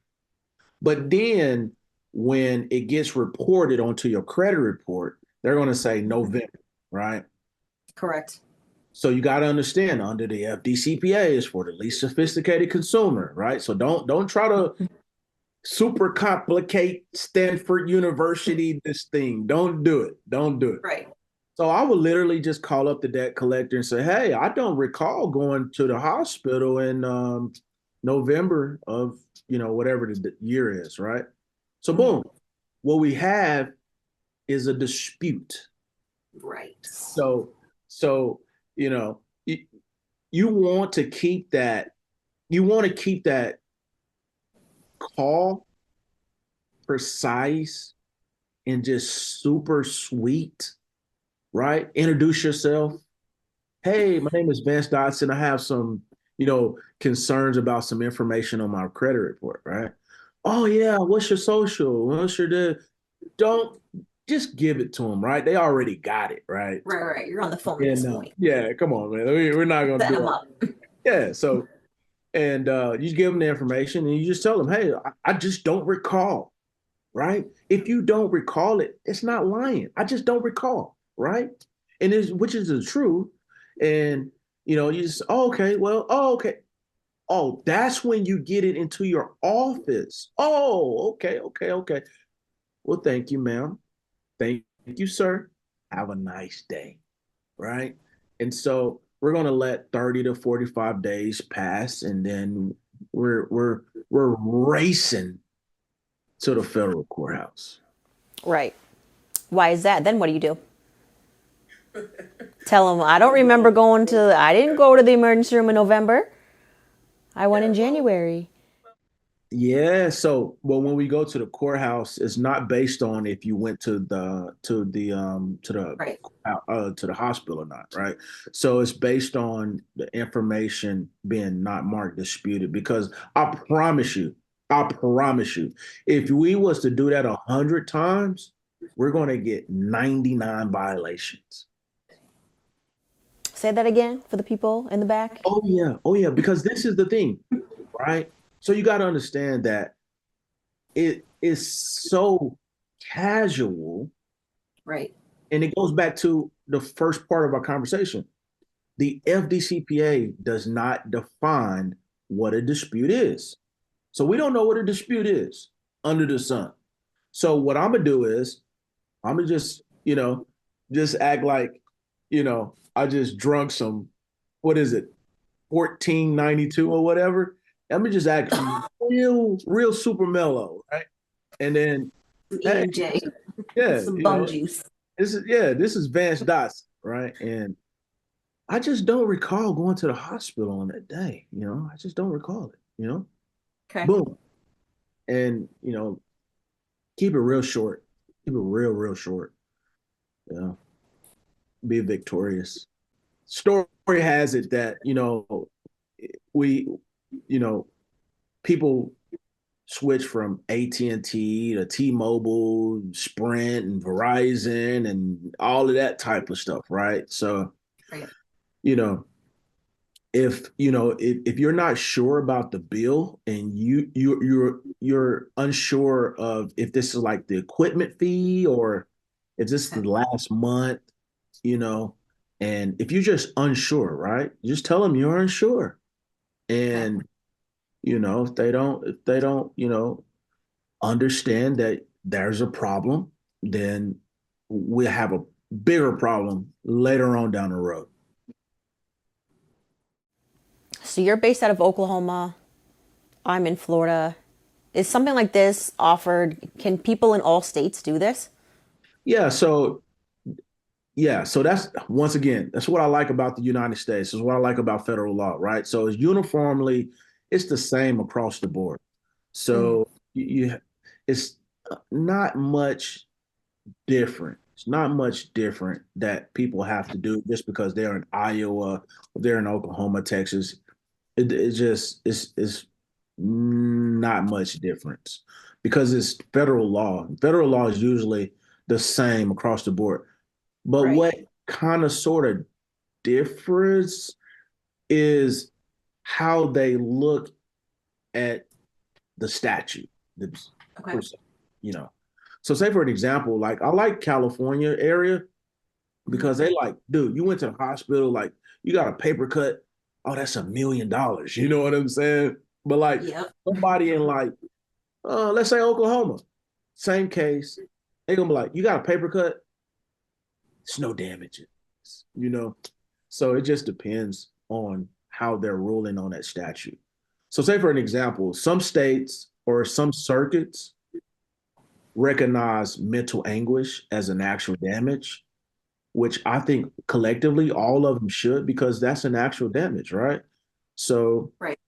But then when it gets reported onto your credit report, they're going to say November, right? Correct. So you got to understand under the FDCPA is for the least sophisticated consumer, right? So don't try to super complicate Stanford University this thing. Don't do it. Don't do it. Right. So I would literally just call up the debt collector and say, "Hey, I don't recall going to the hospital in November of whatever the year is, right?" So Mhm. boom, what we have is a dispute. Right. So you know you, you want to keep that you want to keep that call precise and just super sweet, right? Introduce yourself. Hey, my name is Vance Dotson. I have some, concerns about some information on my credit report, right? Oh yeah, what's your social? What's your don't just give it to them, right? They already got it, right? Right. Right. You're on the phone at And this point. yeah, come on, man. We're not gonna Set do them all. up. Yeah, so and you give them the information and you just tell them, hey, I just don't recall, right? If you don't recall it, it's not lying. I just don't recall, right? And is which is the truth. And you just, oh, okay, well, oh, okay. Oh, that's when you get it into your office. Oh, okay. Well, thank you, ma'am. Thank you, sir. Have a nice day, right? And so we're going to let 30 to 45 days pass, and then we're racing to the federal courthouse. Right. Why is that? Then what do you do? Tell them, I don't remember I didn't go to the emergency room in November. I went in January. Yeah, so well, when we go to the courthouse, it's not based on if you went Right. to the hospital or not, right? So it's based on the information being not marked disputed. Because I promise you, if we was to do that 100 times, we're going to get 99 violations. Say that again for the people in the back. Oh yeah, because this is the thing, right? So you got to understand that it is so casual, Right. and it goes back to the first part of our conversation. The FDCPA does not define what a dispute is. So we don't know what a dispute is under the sun. So what I'm gonna do is I'm gonna just act like, I just drunk some, what is it, 1492 or whatever. I'm gonna just act real super mellow, right? And then, hey, E&J. yeah, Some bum juice. this is Vance Dotson, right? And I just don't recall going to the hospital on that day. I just don't recall it. Okay. Boom. And keep it real short. Keep it real short. You know, be victorious. Story has it that, we, you know, people switch from AT&T to T-Mobile, Sprint, and Verizon, and all of that type of stuff, right? So, Right. you know, if you're not sure about the bill, and you're unsure of if this is like the equipment fee, or if this is the last month, you know, and if you're just unsure, right? Just tell them you're unsure. Okay. And if they don't understand that there's a problem, then we'll have a bigger problem later on down the road. So you're based out of Oklahoma. I'm in Florida. Is something like this offered? Can people in all states do this? Yeah, so that's, once again, that's what I like about the United States. Is what I like about federal law, right? So it's the same across the board. Mm. So it's not much different. It's not much different that people have to do just because they're in Iowa, or they're in Oklahoma, Texas. It's not much difference because it's federal law. Federal law is usually the same across the board. But Right. what kind of sort of differs is how they look at the statute. The, Okay. you know. So say for an example, like I like California area because they like, dude, you went to the hospital, like you got a paper cut. Oh, that's $1 million. You know what I'm saying? But like Yep. somebody in like, let's say Oklahoma, same case, they gonna be like, you got a paper cut, it's no damages, you know? So it just depends on how they're ruling on that statute. So say for an example, some states or some circuits recognize mental anguish as an actual damage, which I think collectively all of them should, because that's an actual damage, right? So Right.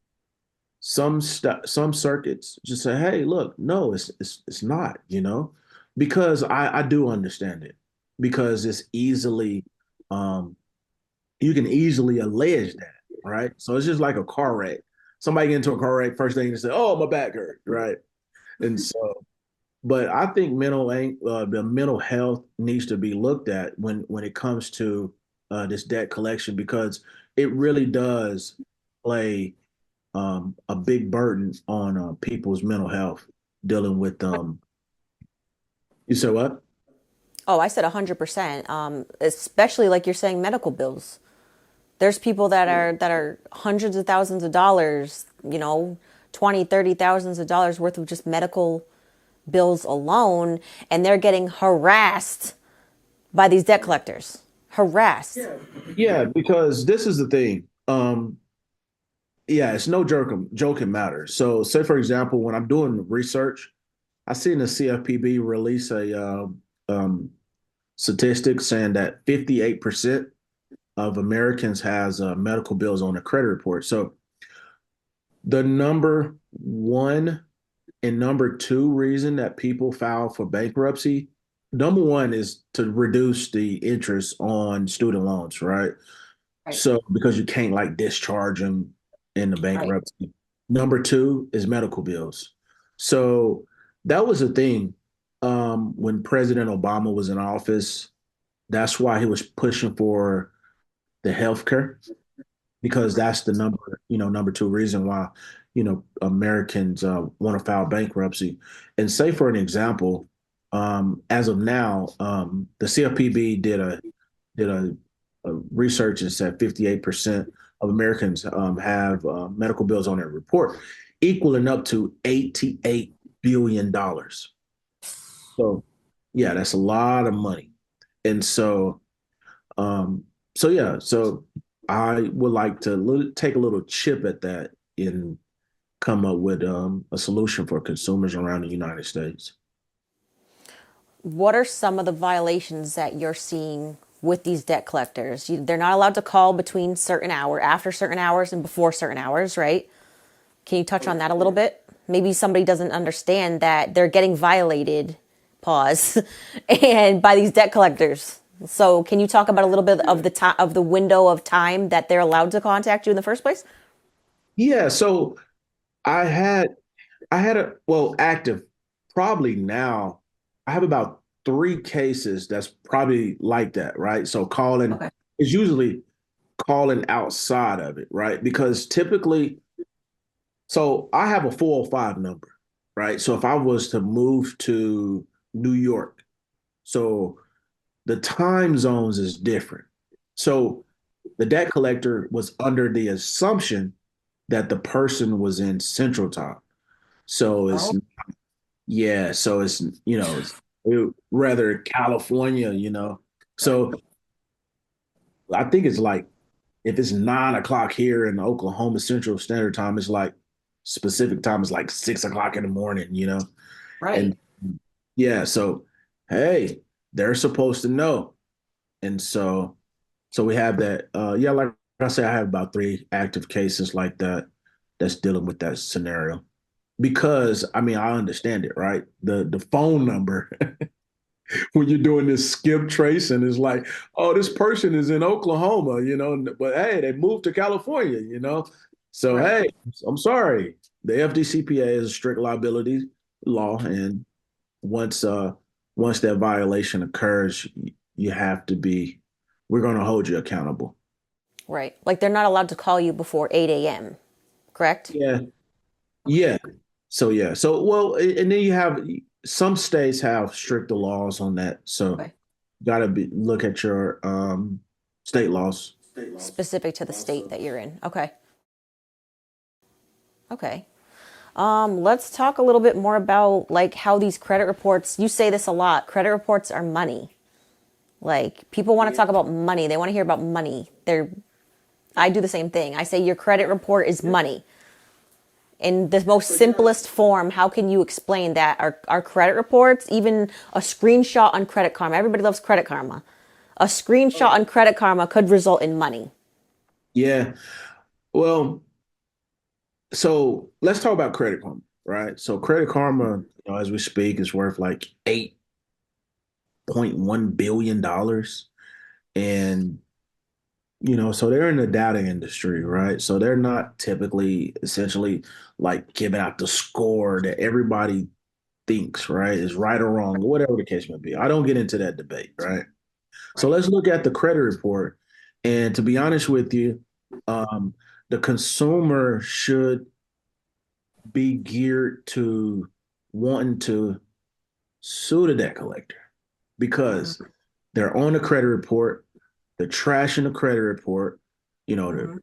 some circuits just say, "Hey, look, no, it's not," because I do understand it, because it's easily, um, you can easily allege that, right? So it's just like a car wreck. Somebody get into a car wreck, first thing they say, "Oh, my back hurt," right? And so, but I think the mental health needs to be looked at when it comes to this debt collection, because it really does play a big burden on people's mental health dealing with you said what? Oh, I said 100%. Especially like you're saying, medical bills. There's people that are hundreds of thousands of dollars, 20, 30 thousands of dollars worth of just medical bills alone, and they're getting harassed by these debt collectors. harassed. Yeah, because this is the thing. Yeah, it's no joking matter. So, say for example, when I'm doing research, I seen the CFPB release a um, statistic saying that 58% of Americans has medical bills on their credit report. So, the number one and number two reason that people file for bankruptcy, number one is to reduce the interest on student loans, right? Right. So because you can't like discharge them in the Right. bankruptcy. Number two is medical bills. So that was the thing when President Obama was in office. That's why he was pushing for the healthcare because that's the number two reason why Americans want to file bankruptcy. And say for an example, as of now, the CFPB did a research and said 58% of Americans have medical bills on their report, equaling up to $88 billion. So, yeah, that's a lot of money. And um, yeah, so I would like to take a little chip at that and come up with a solution for consumers around the United States. What are some of the violations that you're seeing with these debt collectors? They're not allowed to call between certain hours, after certain hours, and before certain hours, right? Can you touch on that a little bit? Maybe somebody doesn't understand that they're getting violated, pause, and by these debt collectors. So, can you talk about a little bit of the time of the window of time that they're allowed to contact you in the first place? Yeah, so I had active probably now. I have about three cases that's probably like that, right? So calling Okay. is usually calling outside of it, right? Because typically, so I have a 405 number, right? So if I was to move to New York, so the time zones is different. So the debt collector was under the assumption that the person was in Central Time. So it's Oh. Yeah, so it's rather California. So I think it's like if it's 9 o'clock here in Oklahoma Central Standard Time, it's like specific time is like 6 o'clock in the morning. Right. And yeah, so hey, they're supposed to know. And so we have that. Yeah, like I said, I have about three active cases like that that's dealing with that scenario. Because I mean, I understand it, right? The phone number when you're doing this skip tracing is like, oh, this person is in Oklahoma, but hey, they moved to California. So Right. hey, I'm sorry. The FDCPA is a strict liability law, and once once that violation occurs, you have to be. We're going to hold you accountable. Right. Like they're not allowed to call you before 8 a.m., correct? Yeah, yeah. So yeah. So well, and then you have some states have stricter laws on that. So Okay. gotta be look at your state laws. Specific to the state that you're in. Okay. Okay. Let's talk a little bit more about like how these credit reports, you say this a lot, credit reports are money. Like people want to talk about money. They want to hear about money. I do the same thing. I say your credit report is money. In the most simplest form, how can you explain that our credit reports, even a screenshot on Credit Karma, everybody loves Credit Karma. A screenshot on Credit Karma could result in money. Yeah. Well, so let's talk about Credit Karma, right? So Credit Karma, as we speak, is worth like $8.1 billion. And so they're in the data industry, right? So they're not typically essentially like giving out the score that everybody thinks, right, is right or wrong, whatever the case may be. I don't get into that debate, right? So Right. let's look at the credit report. And to be honest with you, um, the consumer should be geared to wanting to sue the debt collector because Mm-hmm. they're on the credit report, they're trashing the credit report, they're Mm-hmm.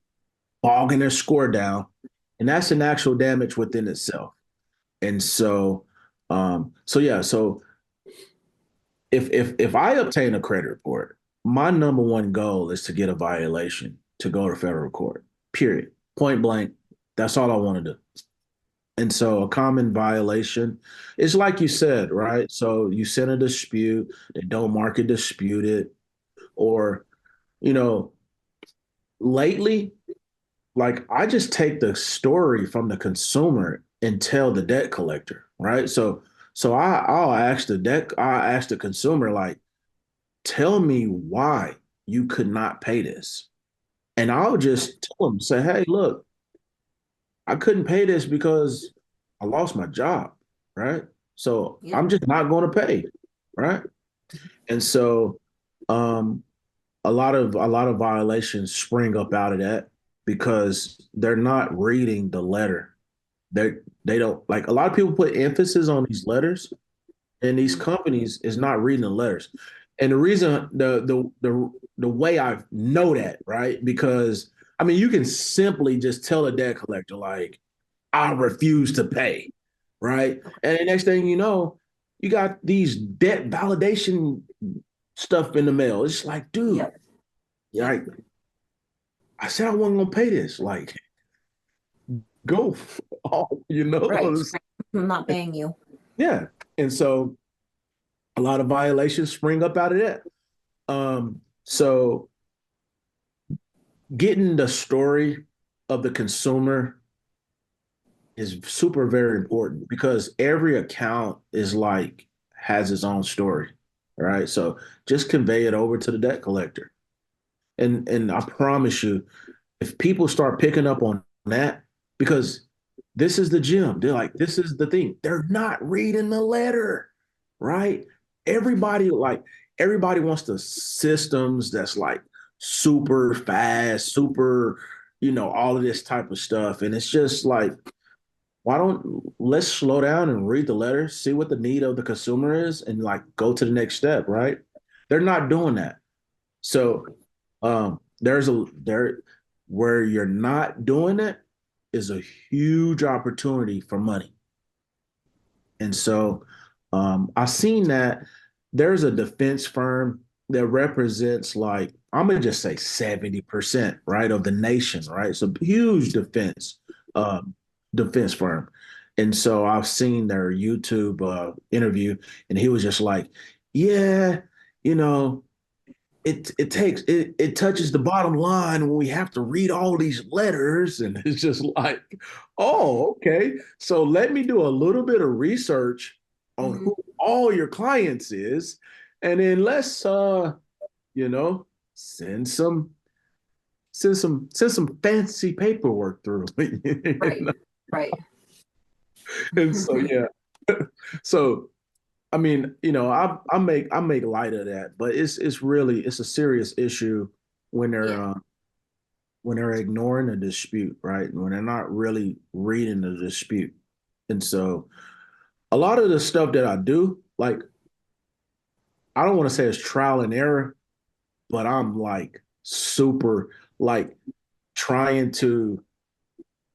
bogging their score down, and that's an actual damage within itself. And so yeah, so if I obtain a credit report, my number one goal is to get a violation to go to federal court. Period. Point blank. That's all I want to do. And so a common violation is like you said, right? So you send a dispute, they don't mark it disputed, or, you know, lately, like I just take the story from the consumer and tell the debt collector, right? I'll ask I'll ask the consumer, like, tell me why you could not pay this. And I'll just tell them, say, hey, look, I couldn't pay this because I lost my job, right? So Yep. I'm just not going to pay, right? And so um, a lot of violations spring up out of that because they're not reading the letter. They don't like a lot of people put emphasis on these letters, and these Mhm. companies is not reading the letters. And the reason the way I know that, right? Because I mean, you can simply just tell a debt collector like, I refuse to pay, right? And the next thing you know, you got these debt validation stuff in the mail. It's like, dude, Yep. like I said I wasn't gonna pay this. Like, go off, you Right. know? I'm not paying you. Yeah. And so a lot of violations spring up out of that. So getting the story of the consumer is super very important because every account is like has its own story, right? So just convey it over to the debt collector. And I promise you, if people start picking up on that, because this is the gem, they're like, this is the thing. They're not reading the letter, right? Everybody like everybody wants the systems that's like super fast, super, all of this type of stuff. And it's just like, why don't let's slow down and read the letter, see what the need of the consumer is, and like go to the next step, right? They're not doing that. So there's a there where you're not doing it is a huge opportunity for money. And so I've seen that there's a defense firm that represents like, I'm gonna just say 70%, right, of the nation, right? It's a huge um, defense firm. And so I've seen their YouTube interview, and he was just like, yeah, you know, it touches the bottom line when we have to read all these letters, and it's just like, oh, okay, so let me do a little bit of research on Hmm. who all your clients is, and then let's you know send some send some fancy paperwork through. Right. Right. And so yeah, so I mean, I make light of that, but it's a serious issue when they're Yeah. when they're ignoring a dispute, right? When they're not really reading the dispute. And so a lot of the stuff that I do, like, I don't want to say it's trial and error, but I'm like super, like, trying to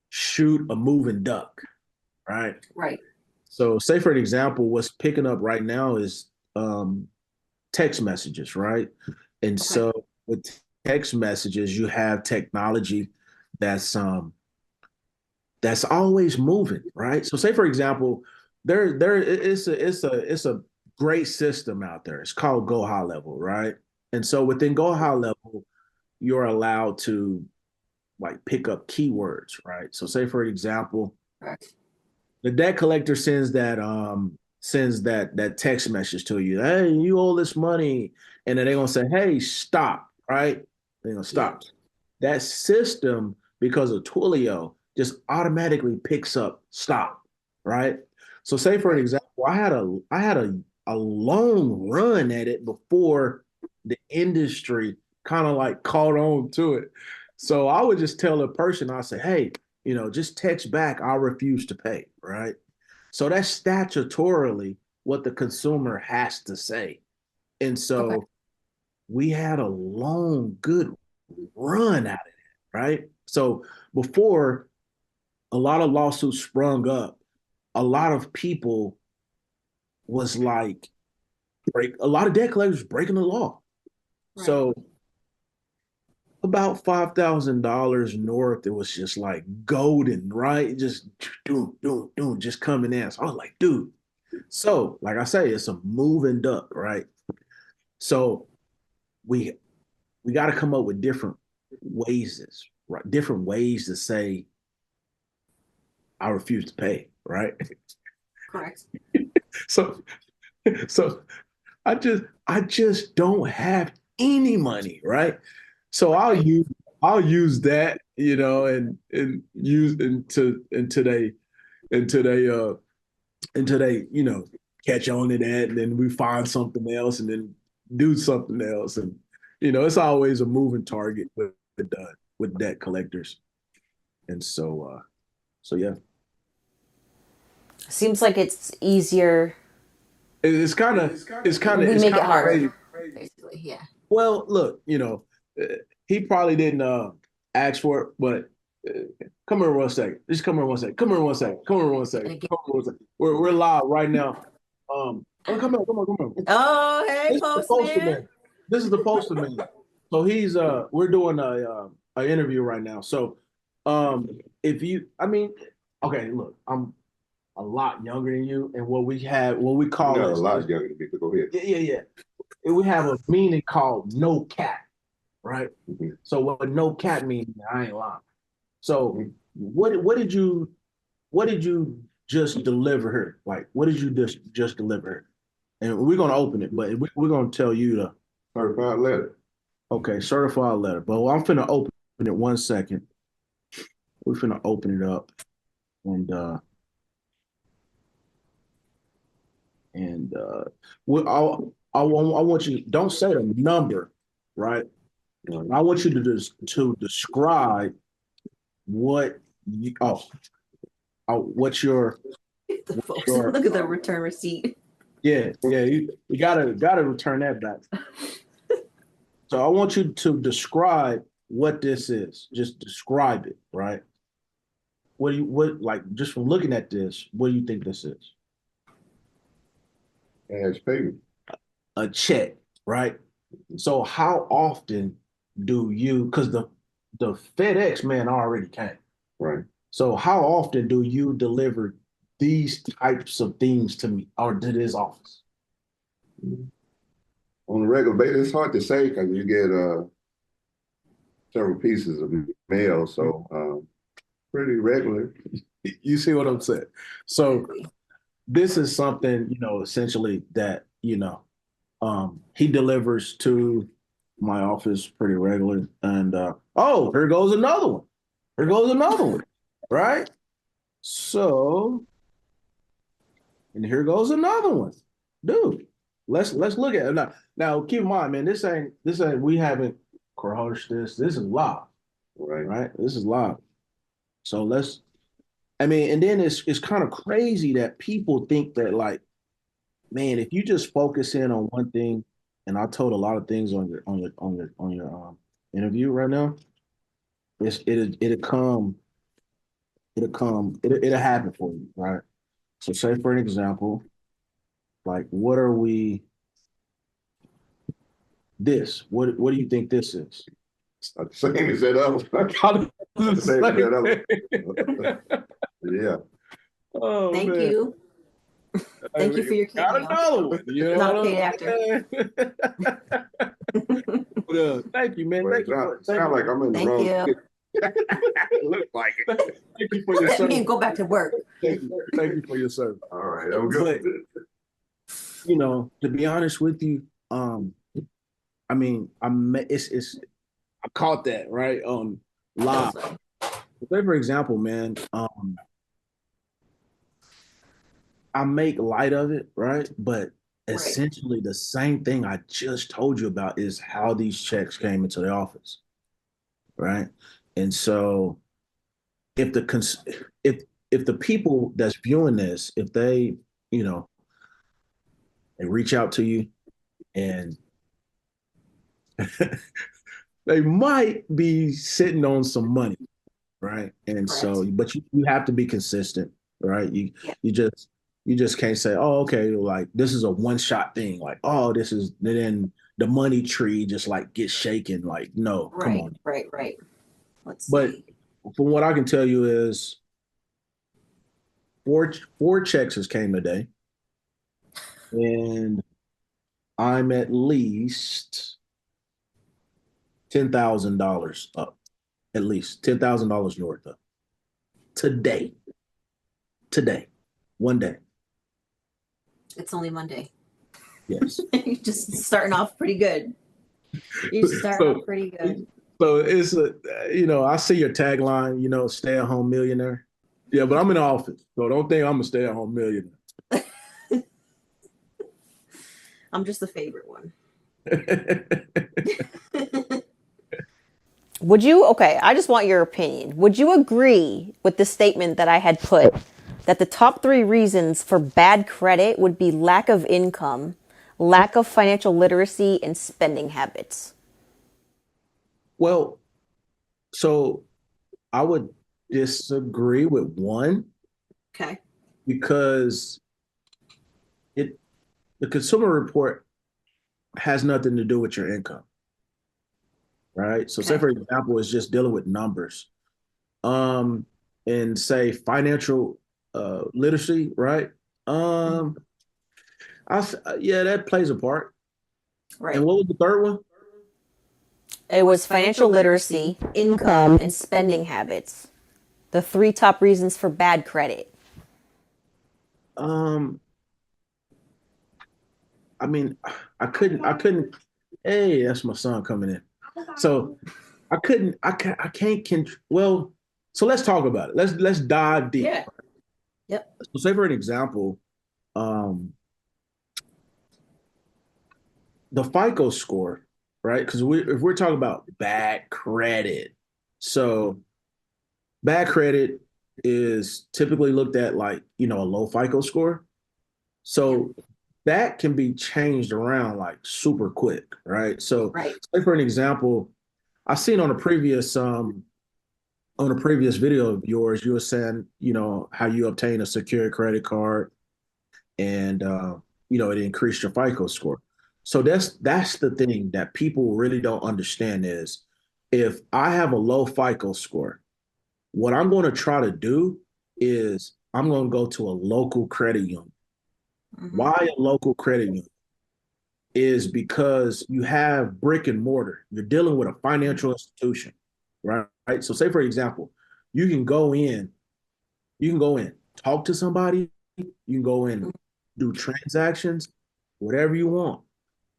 shoot a moving duck, right? Right. So, say for an example, what's picking up right now is text messages, right? And Okay. so with text messages, you have technology that's that's always moving, right? So say for example, there it's a great system out there. It's called Go High Level, right? And so within Go High Level, you're allowed to like pick up keywords, right? So say for example, Correct. the debt collector sends that text message to you. Hey, you owe this money, and then they're gonna say, hey, stop, right? They're gonna Yep. stop. That system, because of Twilio, just automatically picks up stop, right? So say for an Right. example, I had a long run at it before the industry kind of like caught on to it. So I would just tell a person, I say, hey, just text back, I refuse to pay, right? So that's statutorily what the consumer has to say. And Okay. so we had a long, good run out of it, right? So before a lot of lawsuits sprung up, a lot of people was like a lot of debt collectors breaking the law. So about $5,000 north, it was just like golden, right? Just doom, just coming in. So I was like, dude. So, like I say, it's a moving duck, right? So we we got to come up with different right? Different ways to say I refuse to pay, right? Correct. So so I just don't have any money, right? So I'll use that, and use until they catch on to that, and then we find something else, and then do something else, and it's always a moving target with debt collectors, and so yeah, Seems like it's easier. it's kind of We it's make it kind of harder, crazy. basically. Yeah. Well, look, he probably didn't ask for it, but come here one second. Just come here one second. Come here one second. Come here one second. Again. Come here one second. We're live right now. Come on, come on, come on. Oh, hey, This is the poster postman. man. This is the poster man. So we're doing a interview right now. So if you, I mean, okay, look, I'm a lot younger than you, and what we call You're not a this, lot younger than me, but go ahead. yeah. And we have a meaning called no cap, right? Mm-hmm. So what no cap means, I ain't lying. So what did you just deliver here? Like, what did you just deliver here? And we're gonna open it, but we're gonna tell you to Certified letter. okay, certified letter. But I'm finna open it 1 second. We're finna open it up, and I want you, don't say the number, right? I want you to describe what you what's your The folks. your Look at the return receipt. yeah, you gotta return that back. So I want you to describe what this is. Just describe it, right? What like, just from looking at this, what do you think this is? Cash payment. A check, right? So how often do you, because the FedEx man already came. Right. So how often do you deliver these types of things to me or to this office? On a regular basis, it's hard to say because you get several pieces of mail, so pretty regular. You see what I'm saying? So this is something, essentially that, he delivers to my office pretty regularly. And oh, here goes another one. Here goes another one. Right? So, and here goes another one. Dude, let's look at it. Now keep in mind, man, this ain't we haven't rehearsed this. This is live. Right? This is live. So and then it's kind of crazy that people think that, like, man, if you just focus in on one thing, and I told a lot of things on your interview right now, it'll happen for you, right? So say for an example, like, what are we this? What do you think this is? Same as that other. Same as that other. Yeah. Oh, Thank man. you. Thank you for your Got cameo. another one. You know Not what paid I'm actor. saying? Thank you, man. Well, Thank you. sound like I'm in the Thank wrong. you. It looks like it. Thank you for your Let me service. go back to work. Thank you for your service. All right, I'm good. To be honest with you, I mean, I caught that right on live. Say for example, man, I make light of it, right? But essentially the same thing I just told you about is how these checks came into the office, right? And so if the people that's viewing this, if they, they reach out to you and they might be sitting on some money, right? And so, but you have to be consistent, right? You just You just can't say, oh, okay, like this is a one shot thing. Like, oh, this is then the money tree just like gets shaken. Like, no, come Right, on. right. Let's But see. from what I can tell you is four checks has came today, and I'm at least $10,000 up. At least $10,000 north up today. Today, one day. It's only Monday. Yes. You're just starting off pretty good. You're starting So, off pretty good. so it's I see your tagline, stay at home millionaire. Yeah, but I'm in the office, so don't think I'm a stay at home millionaire. I'm just the favorite one. I just want your opinion. Would you agree with the statement that I had put that the top 3 reasons for bad credit would be lack of income, lack of financial literacy, and spending habits? Well, so I would disagree with one Okay. because it the consumer report has nothing to do with your income, right? So say Okay. for example, it's just dealing with numbers. Um, and say financial literacy, right? Um, yeah, that plays a part. And Right. what was the third one? It was financial literacy, income, and spending habits. The 3 top reasons for bad credit. Um, I mean, I couldn't. Hey, that's my son coming in. So I can't. Well, so let's talk about it. Let's dive deep. Yeah. Yep. So say for an example, um, the FICO score, right? Because if we're talking about bad credit, so bad credit is typically looked at like a low FICO score. So that can be changed around like super quick, right? So, Right. say for an example, I seen on a previous video of yours, you were saying, how you obtain a secure credit card and it increased your FICO score. So that's the thing that people really don't understand is if I have a low FICO score, what I'm going to try to do is I'm going to go to a local credit union. Mm-hmm. Why a local credit union? Is because you have brick and mortar. You're dealing with a financial institution, right? So say for example, you can go in, talk to somebody, you can go in, do transactions, whatever you want.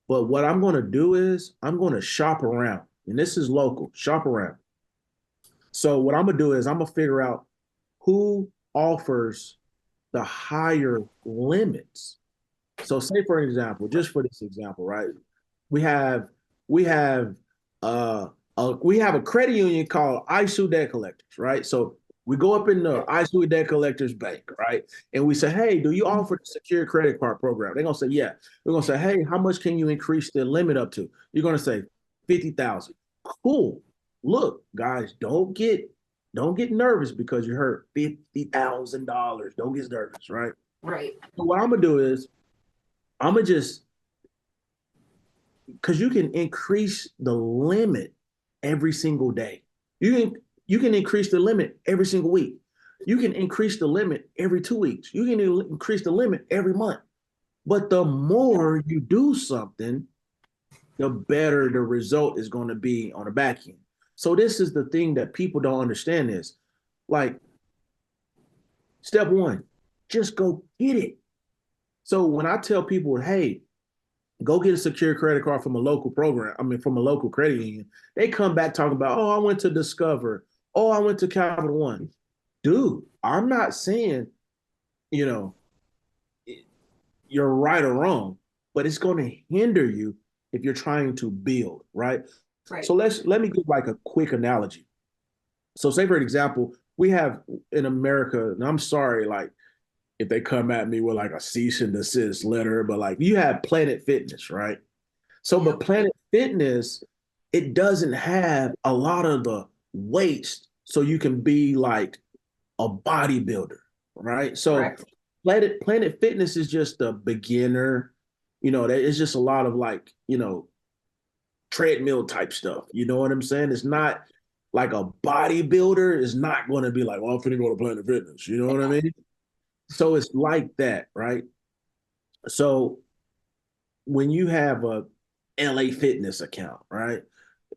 But what I'm going to do is I'm going to shop around, and this is local, shop around. So what I'm going to do is I'm going to figure out who offers the higher limits. So say for example, just for this example, right? We have we have we have a credit union called ISU Debt Collectors, right? So we go up in the ISU Debt Collectors Bank, right? And we say, hey, do you offer the secure credit card program? They're gonna say, yeah. We're gonna say, hey, how much can you increase the limit up to? You're gonna say 50,000. Cool. Look, guys, don't get nervous because you heard $50,000. Don't get nervous, right? Right. So what I'm gonna do is I'm gonna just because you can increase the limit every single day. You can increase the limit every single week. You can increase the limit every 2 weeks. You can increase the limit every month. But the more you do something, the better the result is going to be on the back end. So this is the thing that people don't understand is like step one, just go get it. So when I tell people, hey, go get a secure credit card from a local program. I mean, from a local credit union. They come back talking about, oh, I went to Discover. Oh, I went to Capital One. Dude, I'm not saying, you know, you're right or wrong, but it's going to hinder you if you're trying to build, right? Right. So let me give like a quick analogy. So say for example, we have in America, and I'm sorry, like if they come at me with like a cease and desist letter, but like you have Planet Fitness, right? So, but Planet Fitness, it doesn't have a lot of the weights, so you can be like a bodybuilder, right? So, Correct. Planet Fitness is just a beginner. It's just a lot of like, treadmill type stuff. You know what I'm saying? It's not like a bodybuilder is not going to be like, well, I'm finna go to Planet Fitness. You know what I mean? So it's like that, right? So when you have a LA Fitness account, right?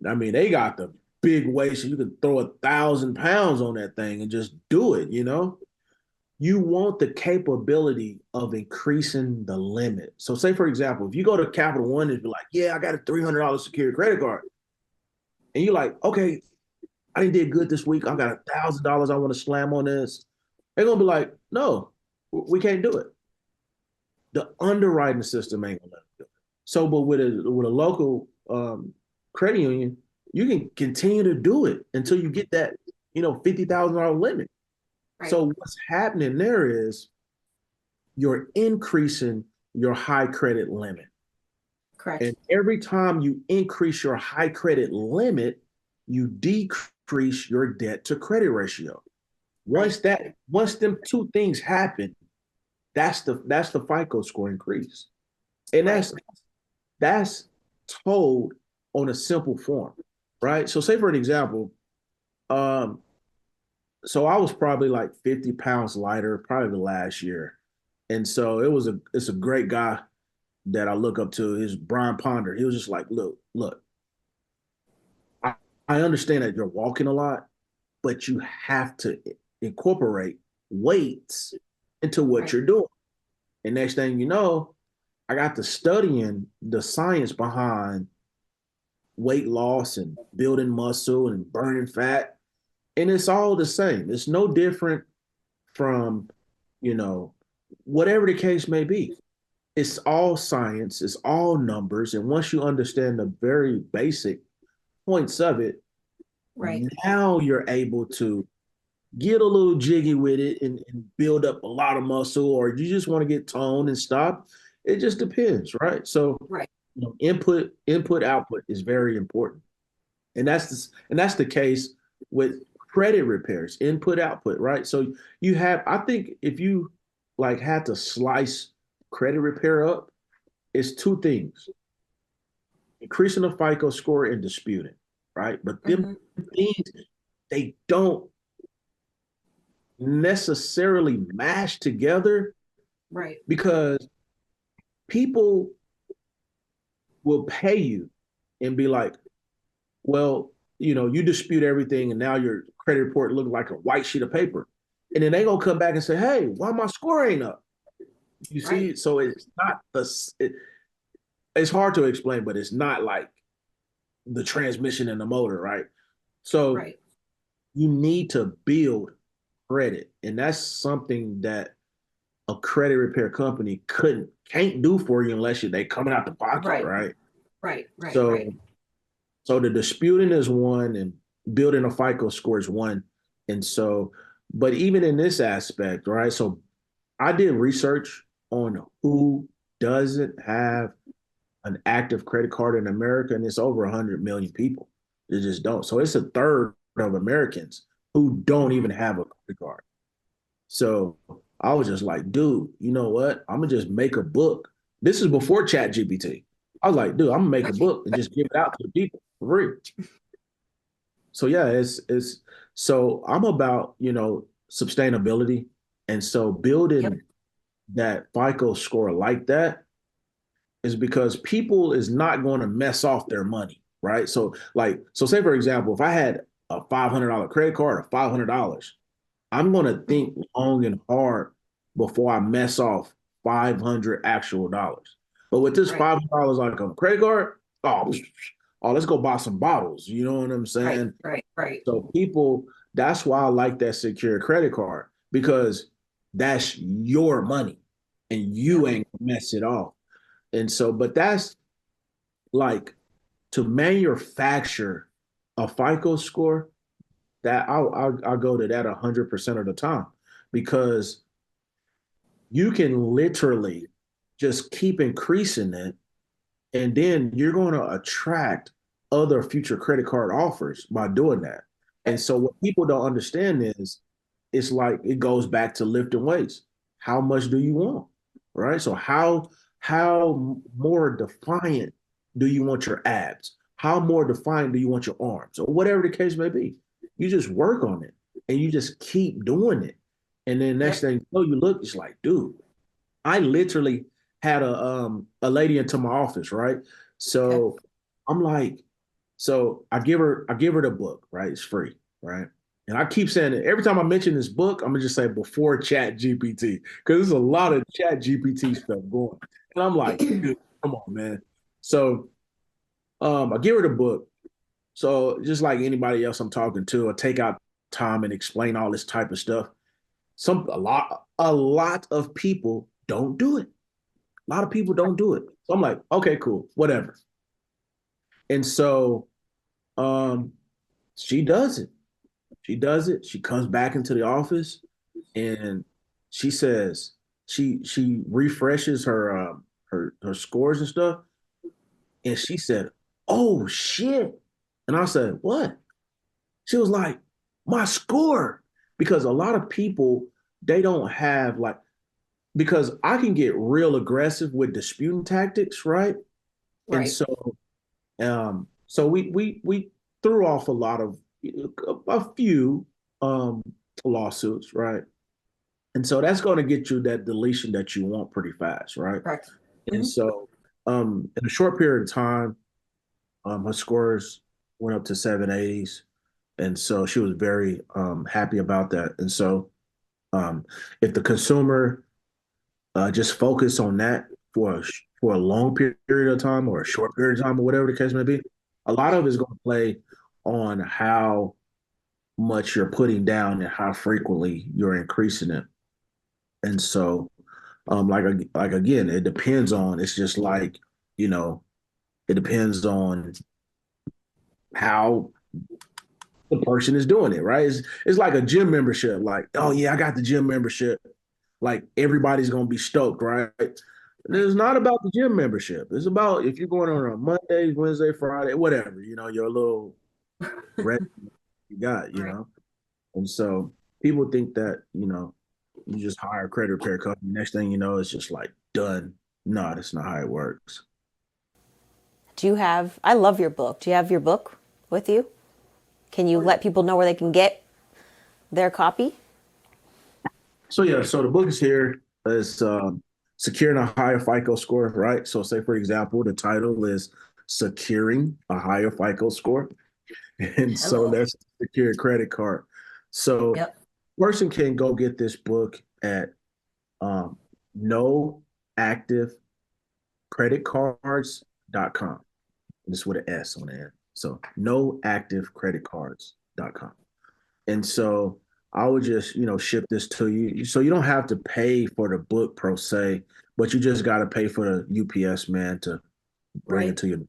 I mean, they got the big weights, so you can throw 1,000 pounds on that thing and just do it, You want the capability of increasing the limit. So say, for example, if you go to Capital One and be like, yeah, I got a $300 secured credit card. And you're like, okay, I did good this week. I got $1,000 I want to slam on this. They're going to be like, no, we can't do it. The underwriting system ain't going to let them do it. So, but with a local credit union, you can continue to do it until you get that, $50,000 limit. Right. So what's happening there is you're increasing your high credit limit. Correct. And every time you increase your high credit limit, you decrease your debt to credit ratio. Once them two things happen, that's the FICO score increase. And that's told on a simple form, right? So say for an example, so I was probably like 50 pounds lighter probably last year. And so it's a great guy that I look up to is Brian Ponder. He was just like, look, I understand that you're walking a lot, but you have to incorporate weights into what you're doing. And next thing you know, I got to studying the science behind weight loss and building muscle and burning fat. And it's all the same. It's no different from, whatever the case may be. It's all science, it's all numbers. And once you understand the very basic points of it, now you're able to get a little jiggy with it and build up a lot of muscle, or you just want to get toned and stop. It just depends, right? So input, output is very important. And that's the case with credit repairs, input, output, right? So I think if you like had to slice credit repair up, it's two things: increasing the FICO score and disputing, right? But them things, they don't necessarily mash together, right? Because people will pay you and be like, well, you dispute everything and now your credit report looks like a white sheet of paper. And then they gonna come back and say, hey, why my score ain't up? You see, so it's not it's hard to explain, but it's not like the transmission in the motor, right? So you need to build credit. And that's something that a credit repair company can't do for you unless they coming out the pocket, right? Right. So the disputing is one and building a FICO score is one. And so, but even in this aspect, right? So I did research on who doesn't have an active credit card in America, and it's over 100 million people. They just don't. So it's a third of Americans who don't even have a credit card. So I was just like, dude, you know what? I'm gonna just make a book. This is before Chat GPT. I was like, dude, I'm gonna make a book and just give it out to the people for free. So yeah, it's so I'm about, sustainability. And so building that FICO score like that is because people is not going to mess off their money, right? So say for example, if I had a $500 credit card or $500, I'm going to think long and hard before I mess off 500 actual dollars. But with this $500 like a credit card, let's go buy some bottles. You know what I'm saying? Right. So that's why I like that secure credit card, because that's your money and you ain't gonna mess it off. And so, but that's like to manufacture a FICO score, that I'll go to that 100% of the time, because you can literally just keep increasing it, and then you're going to attract other future credit card offers by doing that. And so what people don't understand is it's like it goes back to lifting weights. how much do you want, right? So how more defiant do you want your abs? How more defiant do you want your arms, or whatever the case may be? You just work on it, and you just keep doing it, and then next thing you know, you look, it's like, dude, I literally had a lady into my office, right? So I'm like, so I give her the book, right? It's free, right? And I keep saying it every time I mention this book, I'm gonna just say before Chat GPT, because there's a lot of Chat GPT stuff going. And I'm like, dude, come on, man. So I give her the book. So just like anybody else I'm talking to, I take out time and explain all this type of stuff. A lot of people don't do it. A lot of people don't do it. So I'm like, okay, cool, whatever. And so um she does it. She does it. She comes back into the office and she says she refreshes her scores and stuff. And she said, "Oh shit!" And I said, "What?" She was like, "My score," because a lot of people they don't have like because I can get real aggressive with disputing tactics, right? And Right. so we threw off a few um lawsuits, right? And so that's going to get you that deletion that you want pretty fast, right? Correct. And Hmm. so in a short period of time, her scores went up to 780s. And so she was very happy about that. And so um, if the consumer just focus on that for a long period of time or a short period of time or whatever the case may be, a lot of it is going to play on how much you're putting down and how frequently you're increasing it. And so, like again, it depends on. It's just like you know, it depends on how the person is doing it, right? It's like a gym membership. Like, oh yeah, I got the gym membership. Like everybody's gonna be stoked, right? And Right. it's not about the gym membership. It's about if you're going on a Monday, Wednesday, Friday, whatever, your little rest you got, Right. And so people think that, you just hire a credit repair company. Next thing you know, it's just like done. No, that's not how it works. I love your book. Do you have your book with you? Can you let people know where they can get their copy? So yeah, so the book is here. It's securing a higher FICO score, right? So say for example, the title is securing a higher FICO score. And so Hello. that's secure credit card. So Yep. person can go get this book at noactivecreditcards.com. This is with an S on the end. So noactivecreditcards.com. And so I would just, ship this to you. So you don't have to pay for the book per se, but you just got to pay for the UPS man to bring it Right. to you.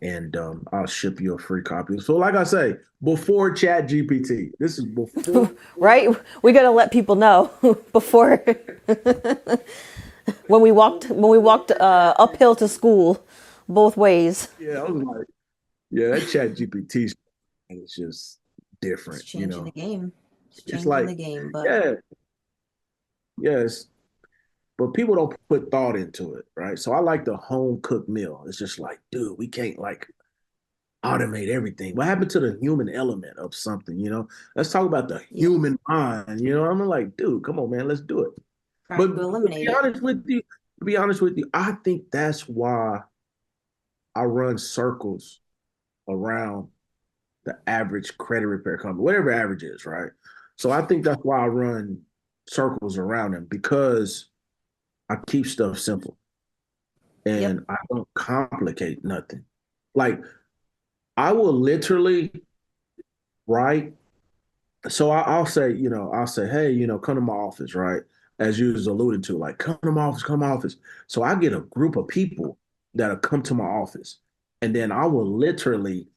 And I'll ship you a free copy. So like I say, before Chat GPT, this is before. Right. We got to let people know before when we walked uphill to school, both ways. Yeah, I was like, yeah, that Chat GPT is just It's different, changing the game. It's It's changing like, the game, but yeah, yes, but people don't put thought into it, right? So I like the home cooked meal. It's just like, dude, we can't like automate everything. What happened to the human element of something, Let's talk about the yeah, human mind, I'm like, dude, come on, man, let's do it. trying But to to eliminate be it. honest with you, I think that's why I run circles around the average credit repair company, whatever average is, right? So I think that's why I run circles around them because I keep stuff simple Yep. and I don't complicate nothing. Like I will literally write. So I'll say, hey, come to my office, right? As you was alluded to, like, come to my office, come to my office. So I get a group of people that'll come to my office, and then I will literally,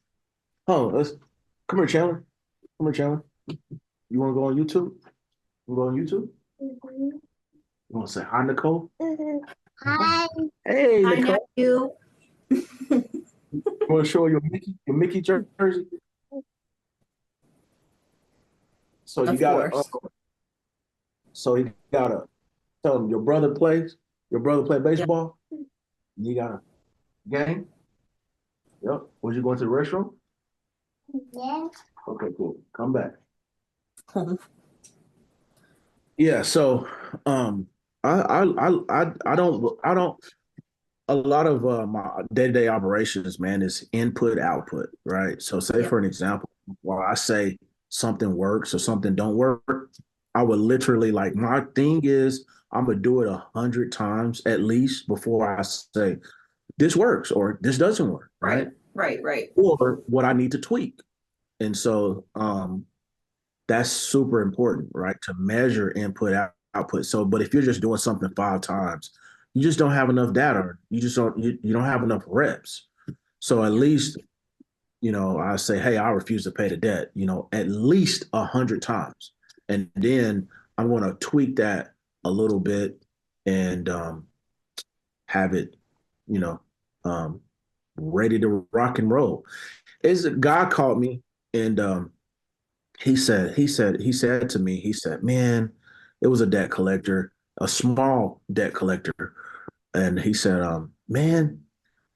oh, let's come here, Chandler. Come here, Chandler. You want to go on YouTube? You go on YouTube? You want to say hi, Nicole? Hi. Hey, Hi, Nicole. nephew. You want to show your Mickey jersey? So you Of got a, course. so he got a Tell them your brother plays. Your brother play baseball. You got a game. Yep. Was you going to the restroom? Yeah. Okay, cool. Come back. Yeah. So, I don't. A lot of my day-to-day operations, man, is input output, right? So, say for an example, while I say something works or something don't work, I would literally like my thing is I'm gonna do it 100 times at least before I say this works or this doesn't work, right? Right. Or what I need to tweak. And so that's super important, right? To measure input output. So, but if you're just doing something 5 times, you just don't have enough data. You just don't you don't have enough reps. So at least, I say, hey, I refuse to pay the debt, at least 100 times. And then I'm gonna tweak that a little bit and have it, you know, um ready to rock and roll. Is a guy called me and he said to me, he said, man, it was a debt collector, a small debt collector. And he said, man,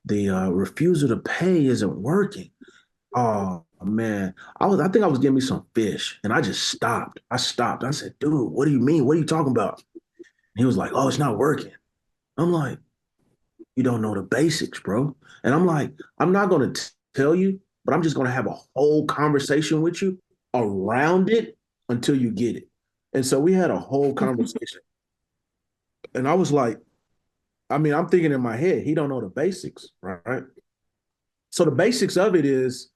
the refusal to pay isn't working. Oh man. I think I was getting me some fish and I just stopped. I stopped. I said, dude, what do you mean? What are you talking about? And he was like, oh, it's not working. I'm like, you don't know the basics, bro. And I'm like, I'm not going to tell you, but I'm just going to have a whole conversation with you around it until you get it. And so we had a whole conversation. And I was like, I mean, I'm thinking in my head, he don't know the basics, right? So the basics of it is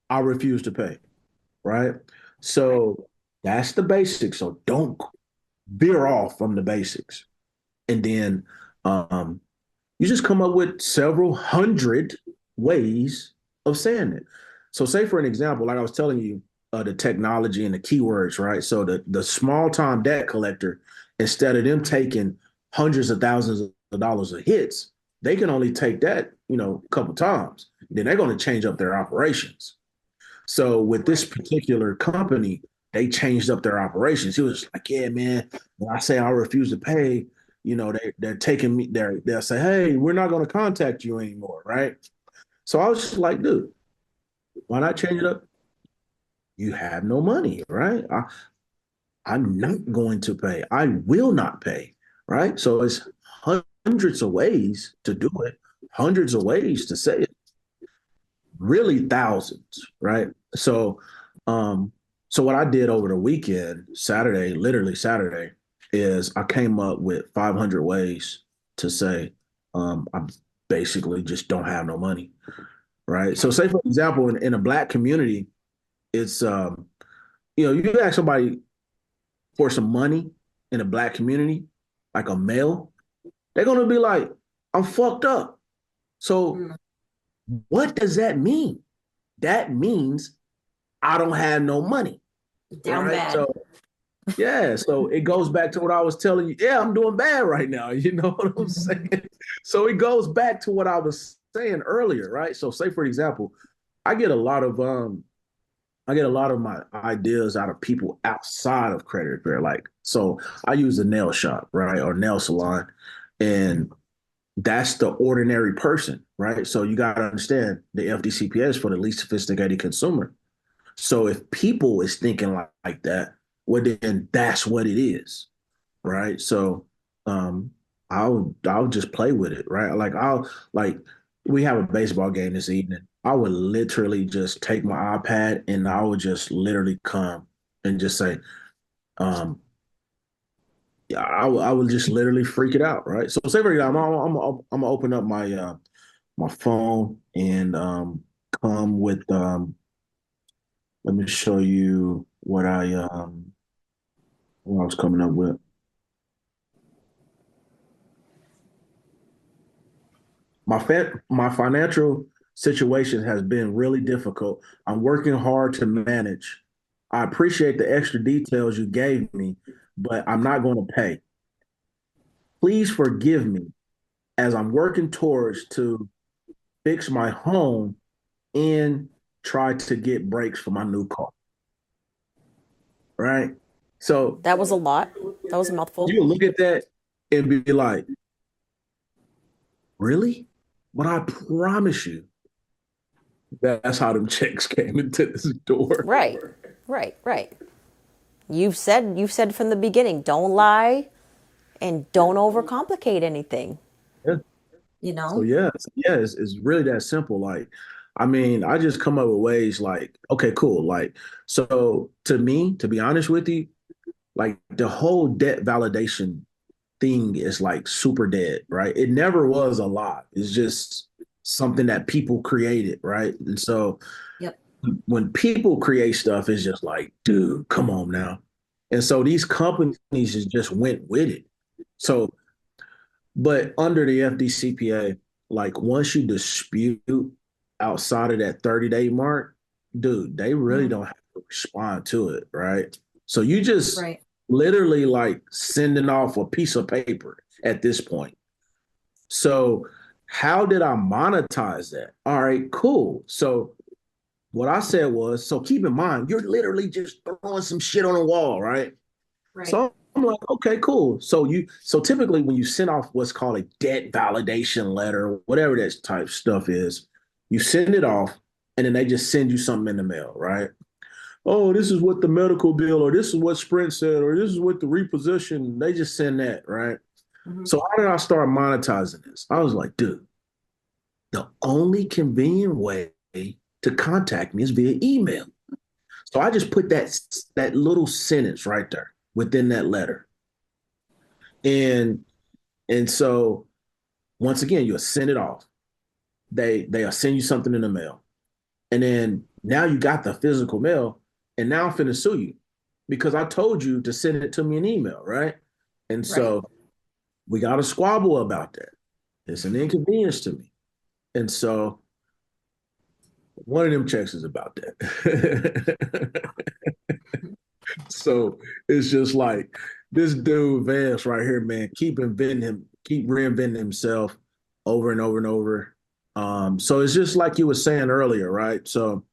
I refuse to pay, right? So that's the basics. So don't veer off from the basics. And then you just come up with several hundred ways of saying it. So, say for an example, like I was telling you, the technology and the keywords, right? So the small time debt collector, instead of them taking hundreds of thousands of dollars of hits, they can only take that, a couple times. Then they're going to change up their operations. So with this particular company, they changed up their operations. He was like, yeah, man, when I say I refuse to pay, they're taking me there. They'll say, hey, we're not going to contact you anymore, right? So I was just like, dude, why not change it up? You have no money, right? I'm not going to pay. I will not pay, right? So it's hundreds of ways to do it, hundreds of ways to say it, really thousands, right? Um, so what I did over the weekend, Saturday, literally Saturday, is I came up with 500 ways to say I basically just don't have no money, right? So say for example, in a black community, it's you ask somebody for some money in a black community, like a male, they're gonna be like, I'm fucked up. So what does that mean? That means I don't have no money. Down Right. bad. So yeah, so it goes back to what I was telling you. Yeah, I'm doing bad right now. You know what I'm saying? So it goes back to what I was saying earlier, right? So say for example, I get a lot of my ideas out of people outside of credit repair. Like, so I use a nail shop, right? Or nail salon. And that's the ordinary person, right? So you gotta understand the FDCPA is for the least sophisticated consumer. So if people is thinking like that, well, then that's what it is, right? So um, I'll just play with it, right? Like we have a baseball game this evening. I would literally just take my iPad and I would just literally come and just say, um, yeah, I would just literally freak it out, right? So say for example, I'm gonna open up my phone and come with let me show you what I was coming up with. My financial situation has been really difficult. I'm working hard to manage. I appreciate the extra details you gave me, but I'm not going to pay. Please forgive me as I'm working towards to fix my home and try to get brakes for my new car. Right? So That was a lot. That was a mouthful. you look at that and be like, really? But I promise you, that's how them checks came into this door. Right. Right. Right. You've said from the beginning, don't lie and don't overcomplicate anything. Yeah. You So know? yeah, it's really that simple. Like, I mean, I just come up with ways like, okay, cool. Like, so to me, to be honest with you, like the whole debt validation thing is like super dead, right? It never was a lot. It's just something that people created, right? And so Yep. when people create stuff, it's just like, dude, come on now. And so these companies just went with it. So, but under the FDCPA, like once you dispute outside of that 30-day mark, dude, they really don't have to respond to it, right? So you just Right. literally like sending off a piece of paper at this point. So how did I monetize that? All right, cool. So what I said was, so keep in mind, you're literally just throwing some shit on a wall, right? Right. So I'm like, okay, cool. So typically when you send off what's called a debt validation letter, whatever that type stuff is, you send it off and then they just send you something in the mail, right? Oh, this is what the medical bill, or this is what Sprint said, or this is what the reposition. They just send that, right? So how did I start monetizing this? I was like, dude, the only convenient way to contact me is via email. So I just put that little sentence right there within that letter. And and so once again, you'll send it off. They'll send you something in the mail. And then now you got the physical mail, and now I'm finna sue you because I told you to send it to me in email, right? And Right. so we got a squabble about that. It's an inconvenience to me. And so one of them checks is about that. So it's just like this dude Vance right here, man, keep reinventing himself over and over and over. So it's just like you were saying earlier, right? So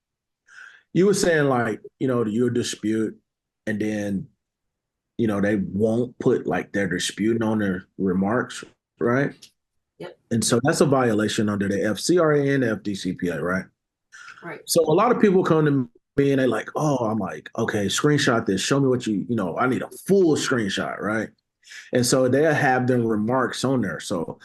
you were saying like, you dispute and then, they won't put like their dispute on their remarks, right? Yep. And so that's a violation under the FCRA and the FDCPA, right? Right. So a lot of people come to me and they're like, oh, I'm like, okay, screenshot this. Show me what I need a full screenshot, right? And so they'll have them remarks on there. So,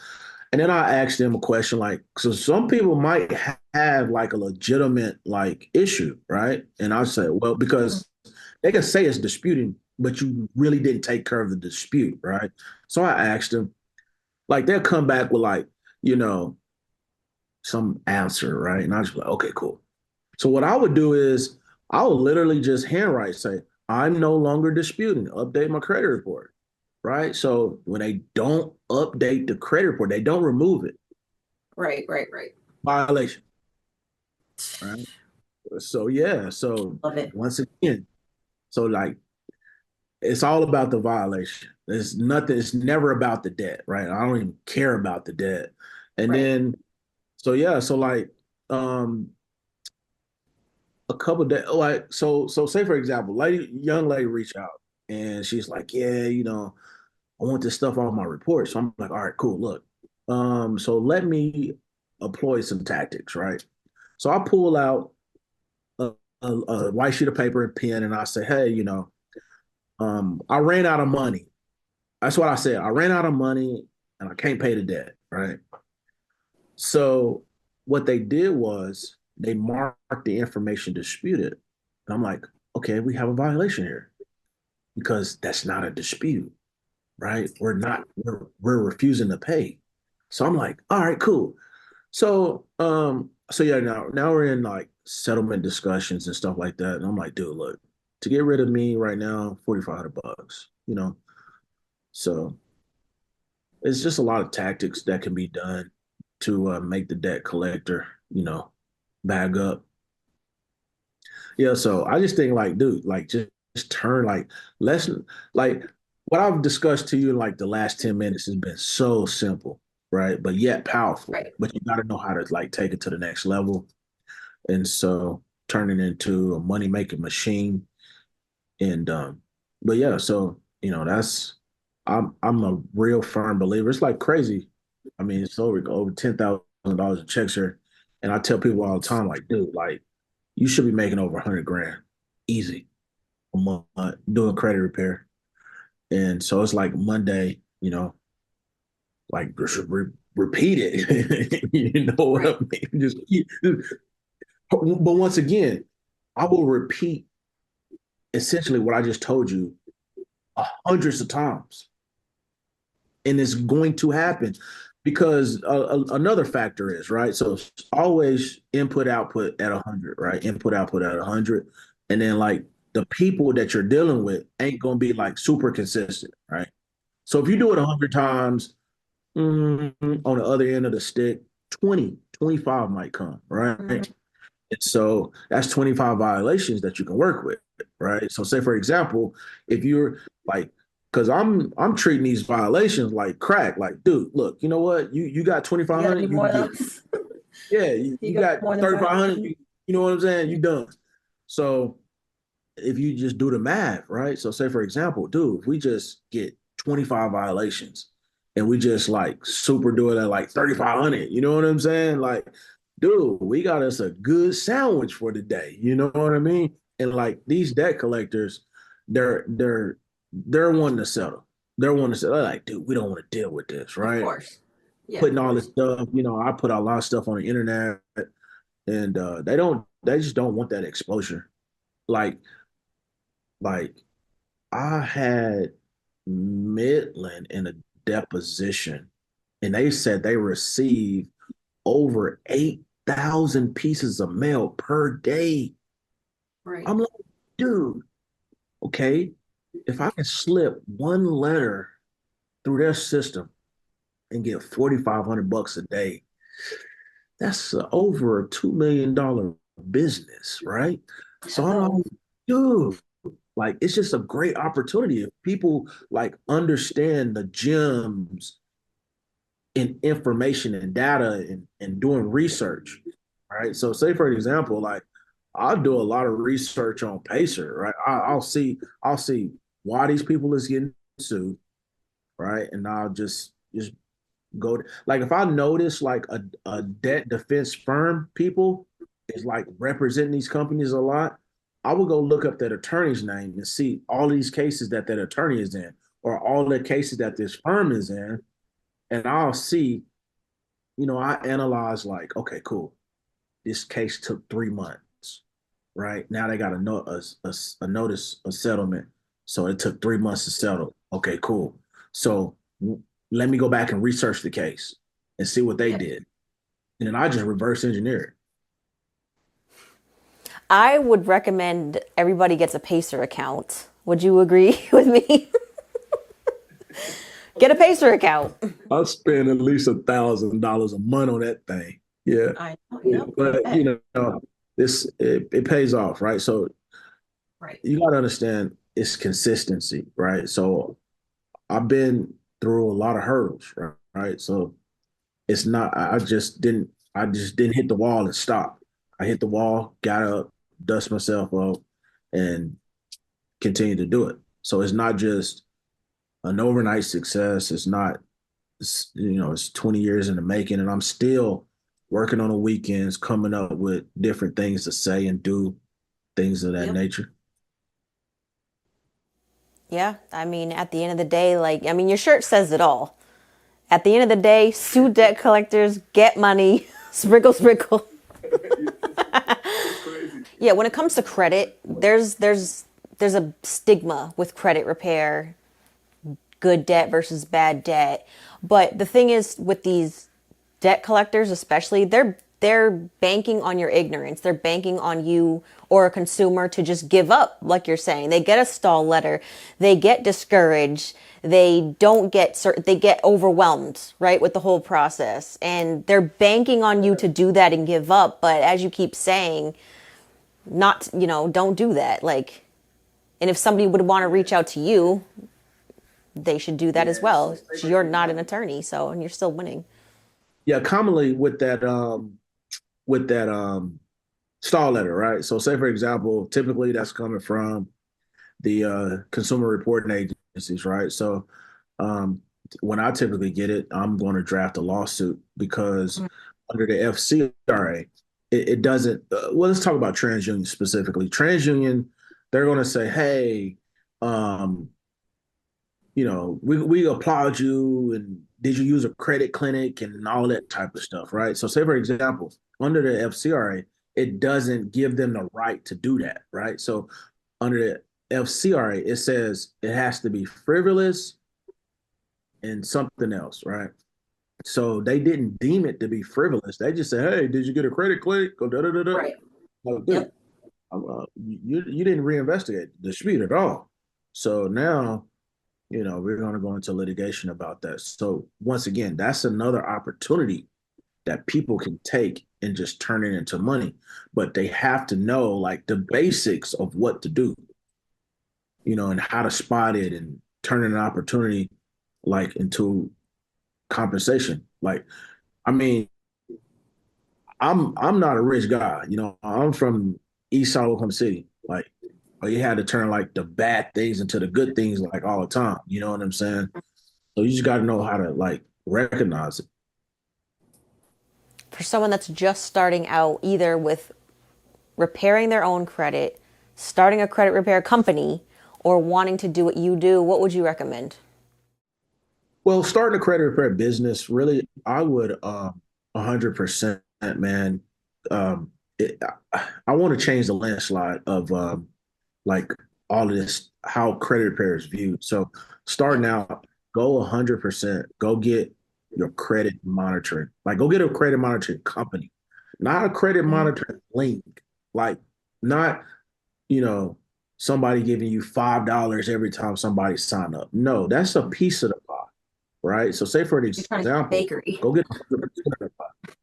and then I ask them a question like, so some people might have like a legitimate like issue, right? And I say, well, because they can say it's disputing, but you really didn't take care of the dispute, right? So I asked them, like, they'll come back with like, you know, some answer, right? And I just be like, okay, cool. So what I would do is I would literally just handwrite, say, I'm no longer disputing, update my credit report, right? So when they don't update the credit report, they don't remove it, Right. Right. Right. violation, right? So yeah, so Love it. once again, so like it's all about the violation. It's never about the debt, right? I don't even care about the debt. And Right. then so yeah, so like a couple of days, like so say for example, young lady reach out and she's like, yeah, I want this stuff off my report. So I'm like, all right, cool. Look, so let me employ some tactics, right? So I pull out a white sheet of paper and pen, and I say, hey, I ran out of money. That's what I said. I ran out of money, and I can't pay the debt, right? So what they did was they marked the information disputed. And I'm like, okay, we have a violation here because that's not a dispute, right? We're refusing to pay. So I'm like, all right, cool. So yeah, now we're in like settlement discussions and stuff like that. And I'm like, dude, look, to get rid of me right now, $4,500, you know. So it's just a lot of tactics that can be done to make the debt collector, bag up. Yeah, so I just think like, dude, like just turn like lesson like what I've discussed to you in like the last 10 minutes has been so simple, right? But yet powerful. Right. But you gotta know how to like take it to the next level. And so turn it into a money making machine. And but yeah, so that's I'm a real firm believer. It's like crazy. I mean, it's over $10,000 in checks here, and I tell people all the time, like, dude, like you should be making over 100 grand easy a month doing credit repair. And so it's like Monday, like repeat it. You know what I mean? But once again, I will repeat essentially what I just told you hundreds of times, and it's going to happen because another factor is right. So it's always input output at 100, right? Input output at 100, and then like the people that you're dealing with ain't gonna be like super consistent, right? So if you do it 100 times, on the other end of the stick, 20, 25 might come, right? Mhm. And so that's 25 violations that you can work with, right? So say for example, if you're like, because I'm treating these violations like crack, like, dude, look, you know what? You got You gotta 2,500, be you more can than get, us. yeah, You you got got more than 3,500, 500. you know what I'm saying? You done. So if you just do the math, right? So say for example, dude, if we just get 25 violations and we just like super do it at like 3,500, you know what I'm saying? Like, dude, we got us a good sandwich for the day. You know what I mean? And like these debt collectors, they're wanting to settle. They're wanting to settle. They're like, dude, we don't want to deal with this, Of right? course. Yeah, of Putting all this course. stuff, I put a lot of stuff on the internet, and they just don't want that exposure. Like, like I had Midland in a deposition, and they said they received over 8,000 pieces of mail per day. Right. I'm like, dude, okay, if I can slip one letter through their system and get 4,500 bucks a day, that's over a $2 million business, right? So I'm like, Hello. dude, like it's just a great opportunity if people like understand the gems in information and data and doing research, right? So say for example, like I'll do a lot of research on Pacer, right? I'll see why these people is getting sued, right? And I'll just go like if I notice like a debt defense firm people is like representing these companies a lot, I will go look up that attorney's name and see all these cases that attorney is in or all the cases that this firm is in, and I'll see, I analyze like, okay, cool. This case took 3 months, right? Now they got a notice of settlement. So it took 3 months to settle. Okay, cool. So let me go back and research the case and see what they Yep. did. And then I just reverse engineer it. I would recommend everybody gets a Pacer account. Would you agree with me? Get a Pacer account. I'll spend at least $1,000 a month on that thing. Yeah. I know. Yep. I But bet. it pays off, right? So Right. you gotta understand it's consistency, right? So I've been through a lot of hurdles, right? Right. So it's not I just didn't hit the wall and stop. I hit the wall, got up, dust myself up, and continue to do it. So it's not just an overnight success. It's not it's 20 years in the making, and I'm still working on the weekends, coming up with different things to say and do, things of that Yep. nature. Yeah. I mean, at the end of the day, your shirt says it all. At the end of the day, sue debt collectors, get money, sprinkle, sprinkle. Yeah, when it comes to credit, there's a stigma with credit repair, good debt versus bad debt. But the thing is with these debt collectors especially, they're banking on your ignorance. They're banking on you or a consumer to just give up, like you're saying. They get a stall letter, they get discouraged, they get overwhelmed, right, with the whole process. And they're banking on you to do that and give up, but as you keep saying, not, don't do that. Like, and if somebody would want to reach out to you, they should do that as well. You're not an attorney, so, and you're still winning. Yeah, commonly with that stall letter, right? So say for example, typically that's coming from the consumer reporting agencies, right? So When I typically get it, I'm going to draft a lawsuit because under the FCRA, it doesn't. Well, let's talk about TransUnion specifically. TransUnion, they're going to say, "Hey, um, we applaud you, and did you use a credit clinic and all that type of stuff, right?" So, say for example, under the FCRA, it doesn't give them the right to do that, right? So, under the FCRA, it says it has to be frivolous and something else, right? So they didn't deem it to be frivolous. They just said, "Hey, did you get a credit click?" Go da da da da. Right. Like, dude, Yep. you didn't reinvestigate the dispute at all. So now, we're going to go into litigation about that. So once again, that's another opportunity that people can take and just turn it into money. But they have to know like the basics of what to do, and how to spot it and turn an opportunity like into compensation. Like, I mean, I'm not a rich guy. I'm from East Side Oklahoma City. Like, you had to turn like the bad things into the good things like all the time. You know what I'm saying? So you just got to know how to like recognize it. For someone that's just starting out, either with repairing their own credit, starting a credit repair company, or wanting to do what you do, what would you recommend? Well, starting a credit repair business, really, I would 100%, man. Um, it, I want to change the landslide of like all of this, how credit repair is viewed. So starting out, go 100%, go get your credit monitoring. Like go get a credit monitoring company, not a credit monitoring link. Like not, you know, somebody giving you $5 every time somebody sign up. No, that's a piece of the pie, right? So say for an example, Bakery. go get 100% of the pie.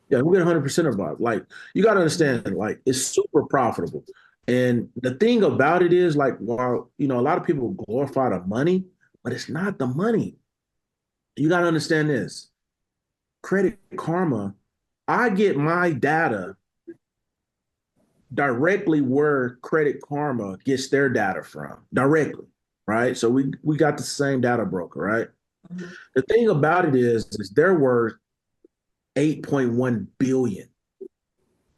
Yeah, we get 100% of it. Like, you got to understand, like, it's super profitable. And the thing about it is, like, while, a lot of people glorify the money, but it's not the money. You got to understand this. Credit Karma, I get my data directly where Credit Karma gets their data from, directly, right? So we got the same data broker, right? The thing about it is they're worth 8.1 billion.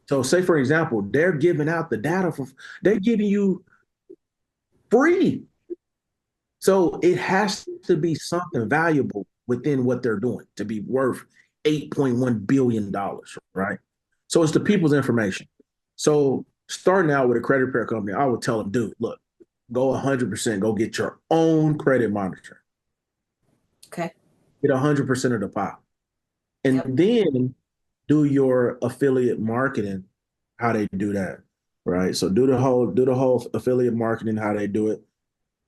So say for example, they're giving out the data they're giving you free. So it has to be something valuable within what they're doing to be worth $8.1 billion, right? So it's the people's information. So starting out with a credit repair company, I would tell them, dude, look, go 100%, go get your own credit monitor. Okay. Get 100% of the pie. And then do your affiliate marketing, how they do that, right? So do the whole affiliate marketing, how they do it,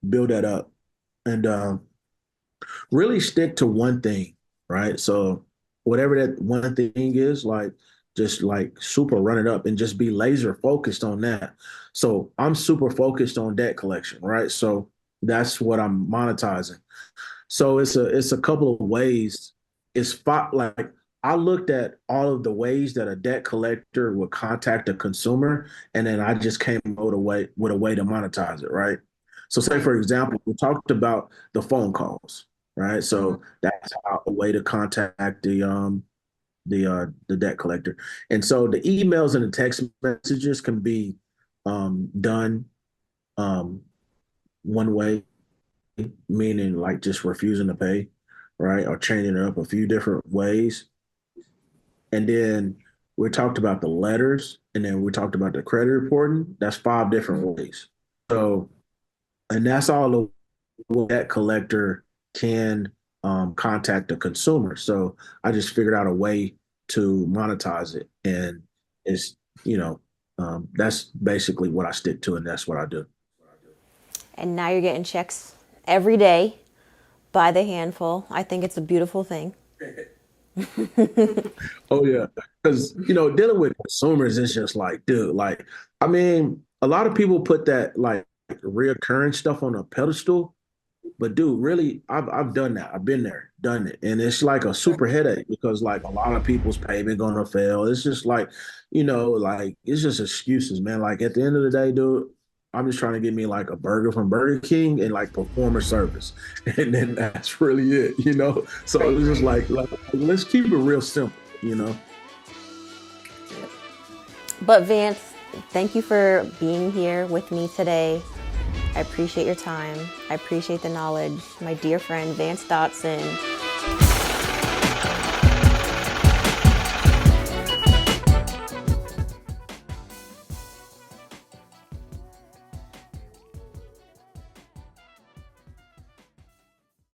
build that up, and really stick to one thing, right? So whatever that one thing is, like just like super run it up and just be laser focused on that. So I'm super focused on debt collection, right? So that's what I'm monetizing. So it's a couple of ways. Like I looked at all of the ways that a debt collector would contact a consumer, and then I just came up with a way to monetize it, right? So say for example, we talked about the phone calls, right? So that's a way to contact the debt collector. And so the emails and the text messages can be done um, one way, meaning like just refusing to pay, right? Or changing it up a few different ways. And then we talked about the letters, and then we talked about the credit reporting. That's 5 different ways. So, and that's all the way that collector can contact the consumer. So I just figured out a way to monetize it, and it's that's basically what I stick to, and that's what I do. And now you're getting checks every day by the handful. I think it's a beautiful thing. Oh yeah, because dealing with consumers is just like, dude, like I mean, a lot of people put that like reoccurring stuff on a pedestal, but dude, really, I've done that. I've been there, done it, and it's like a super headache because like a lot of people's payment gonna fail. It's just like, like it's just excuses, man. Like at the end of the day, dude, I'm just trying to get me like a burger from Burger King and like performer service. And then that's really it, you know? So it was just like let's keep it real simple, you know? But Vance, thank you for being here with me today. I appreciate your time. I appreciate the knowledge. My dear friend, Vance Dotson.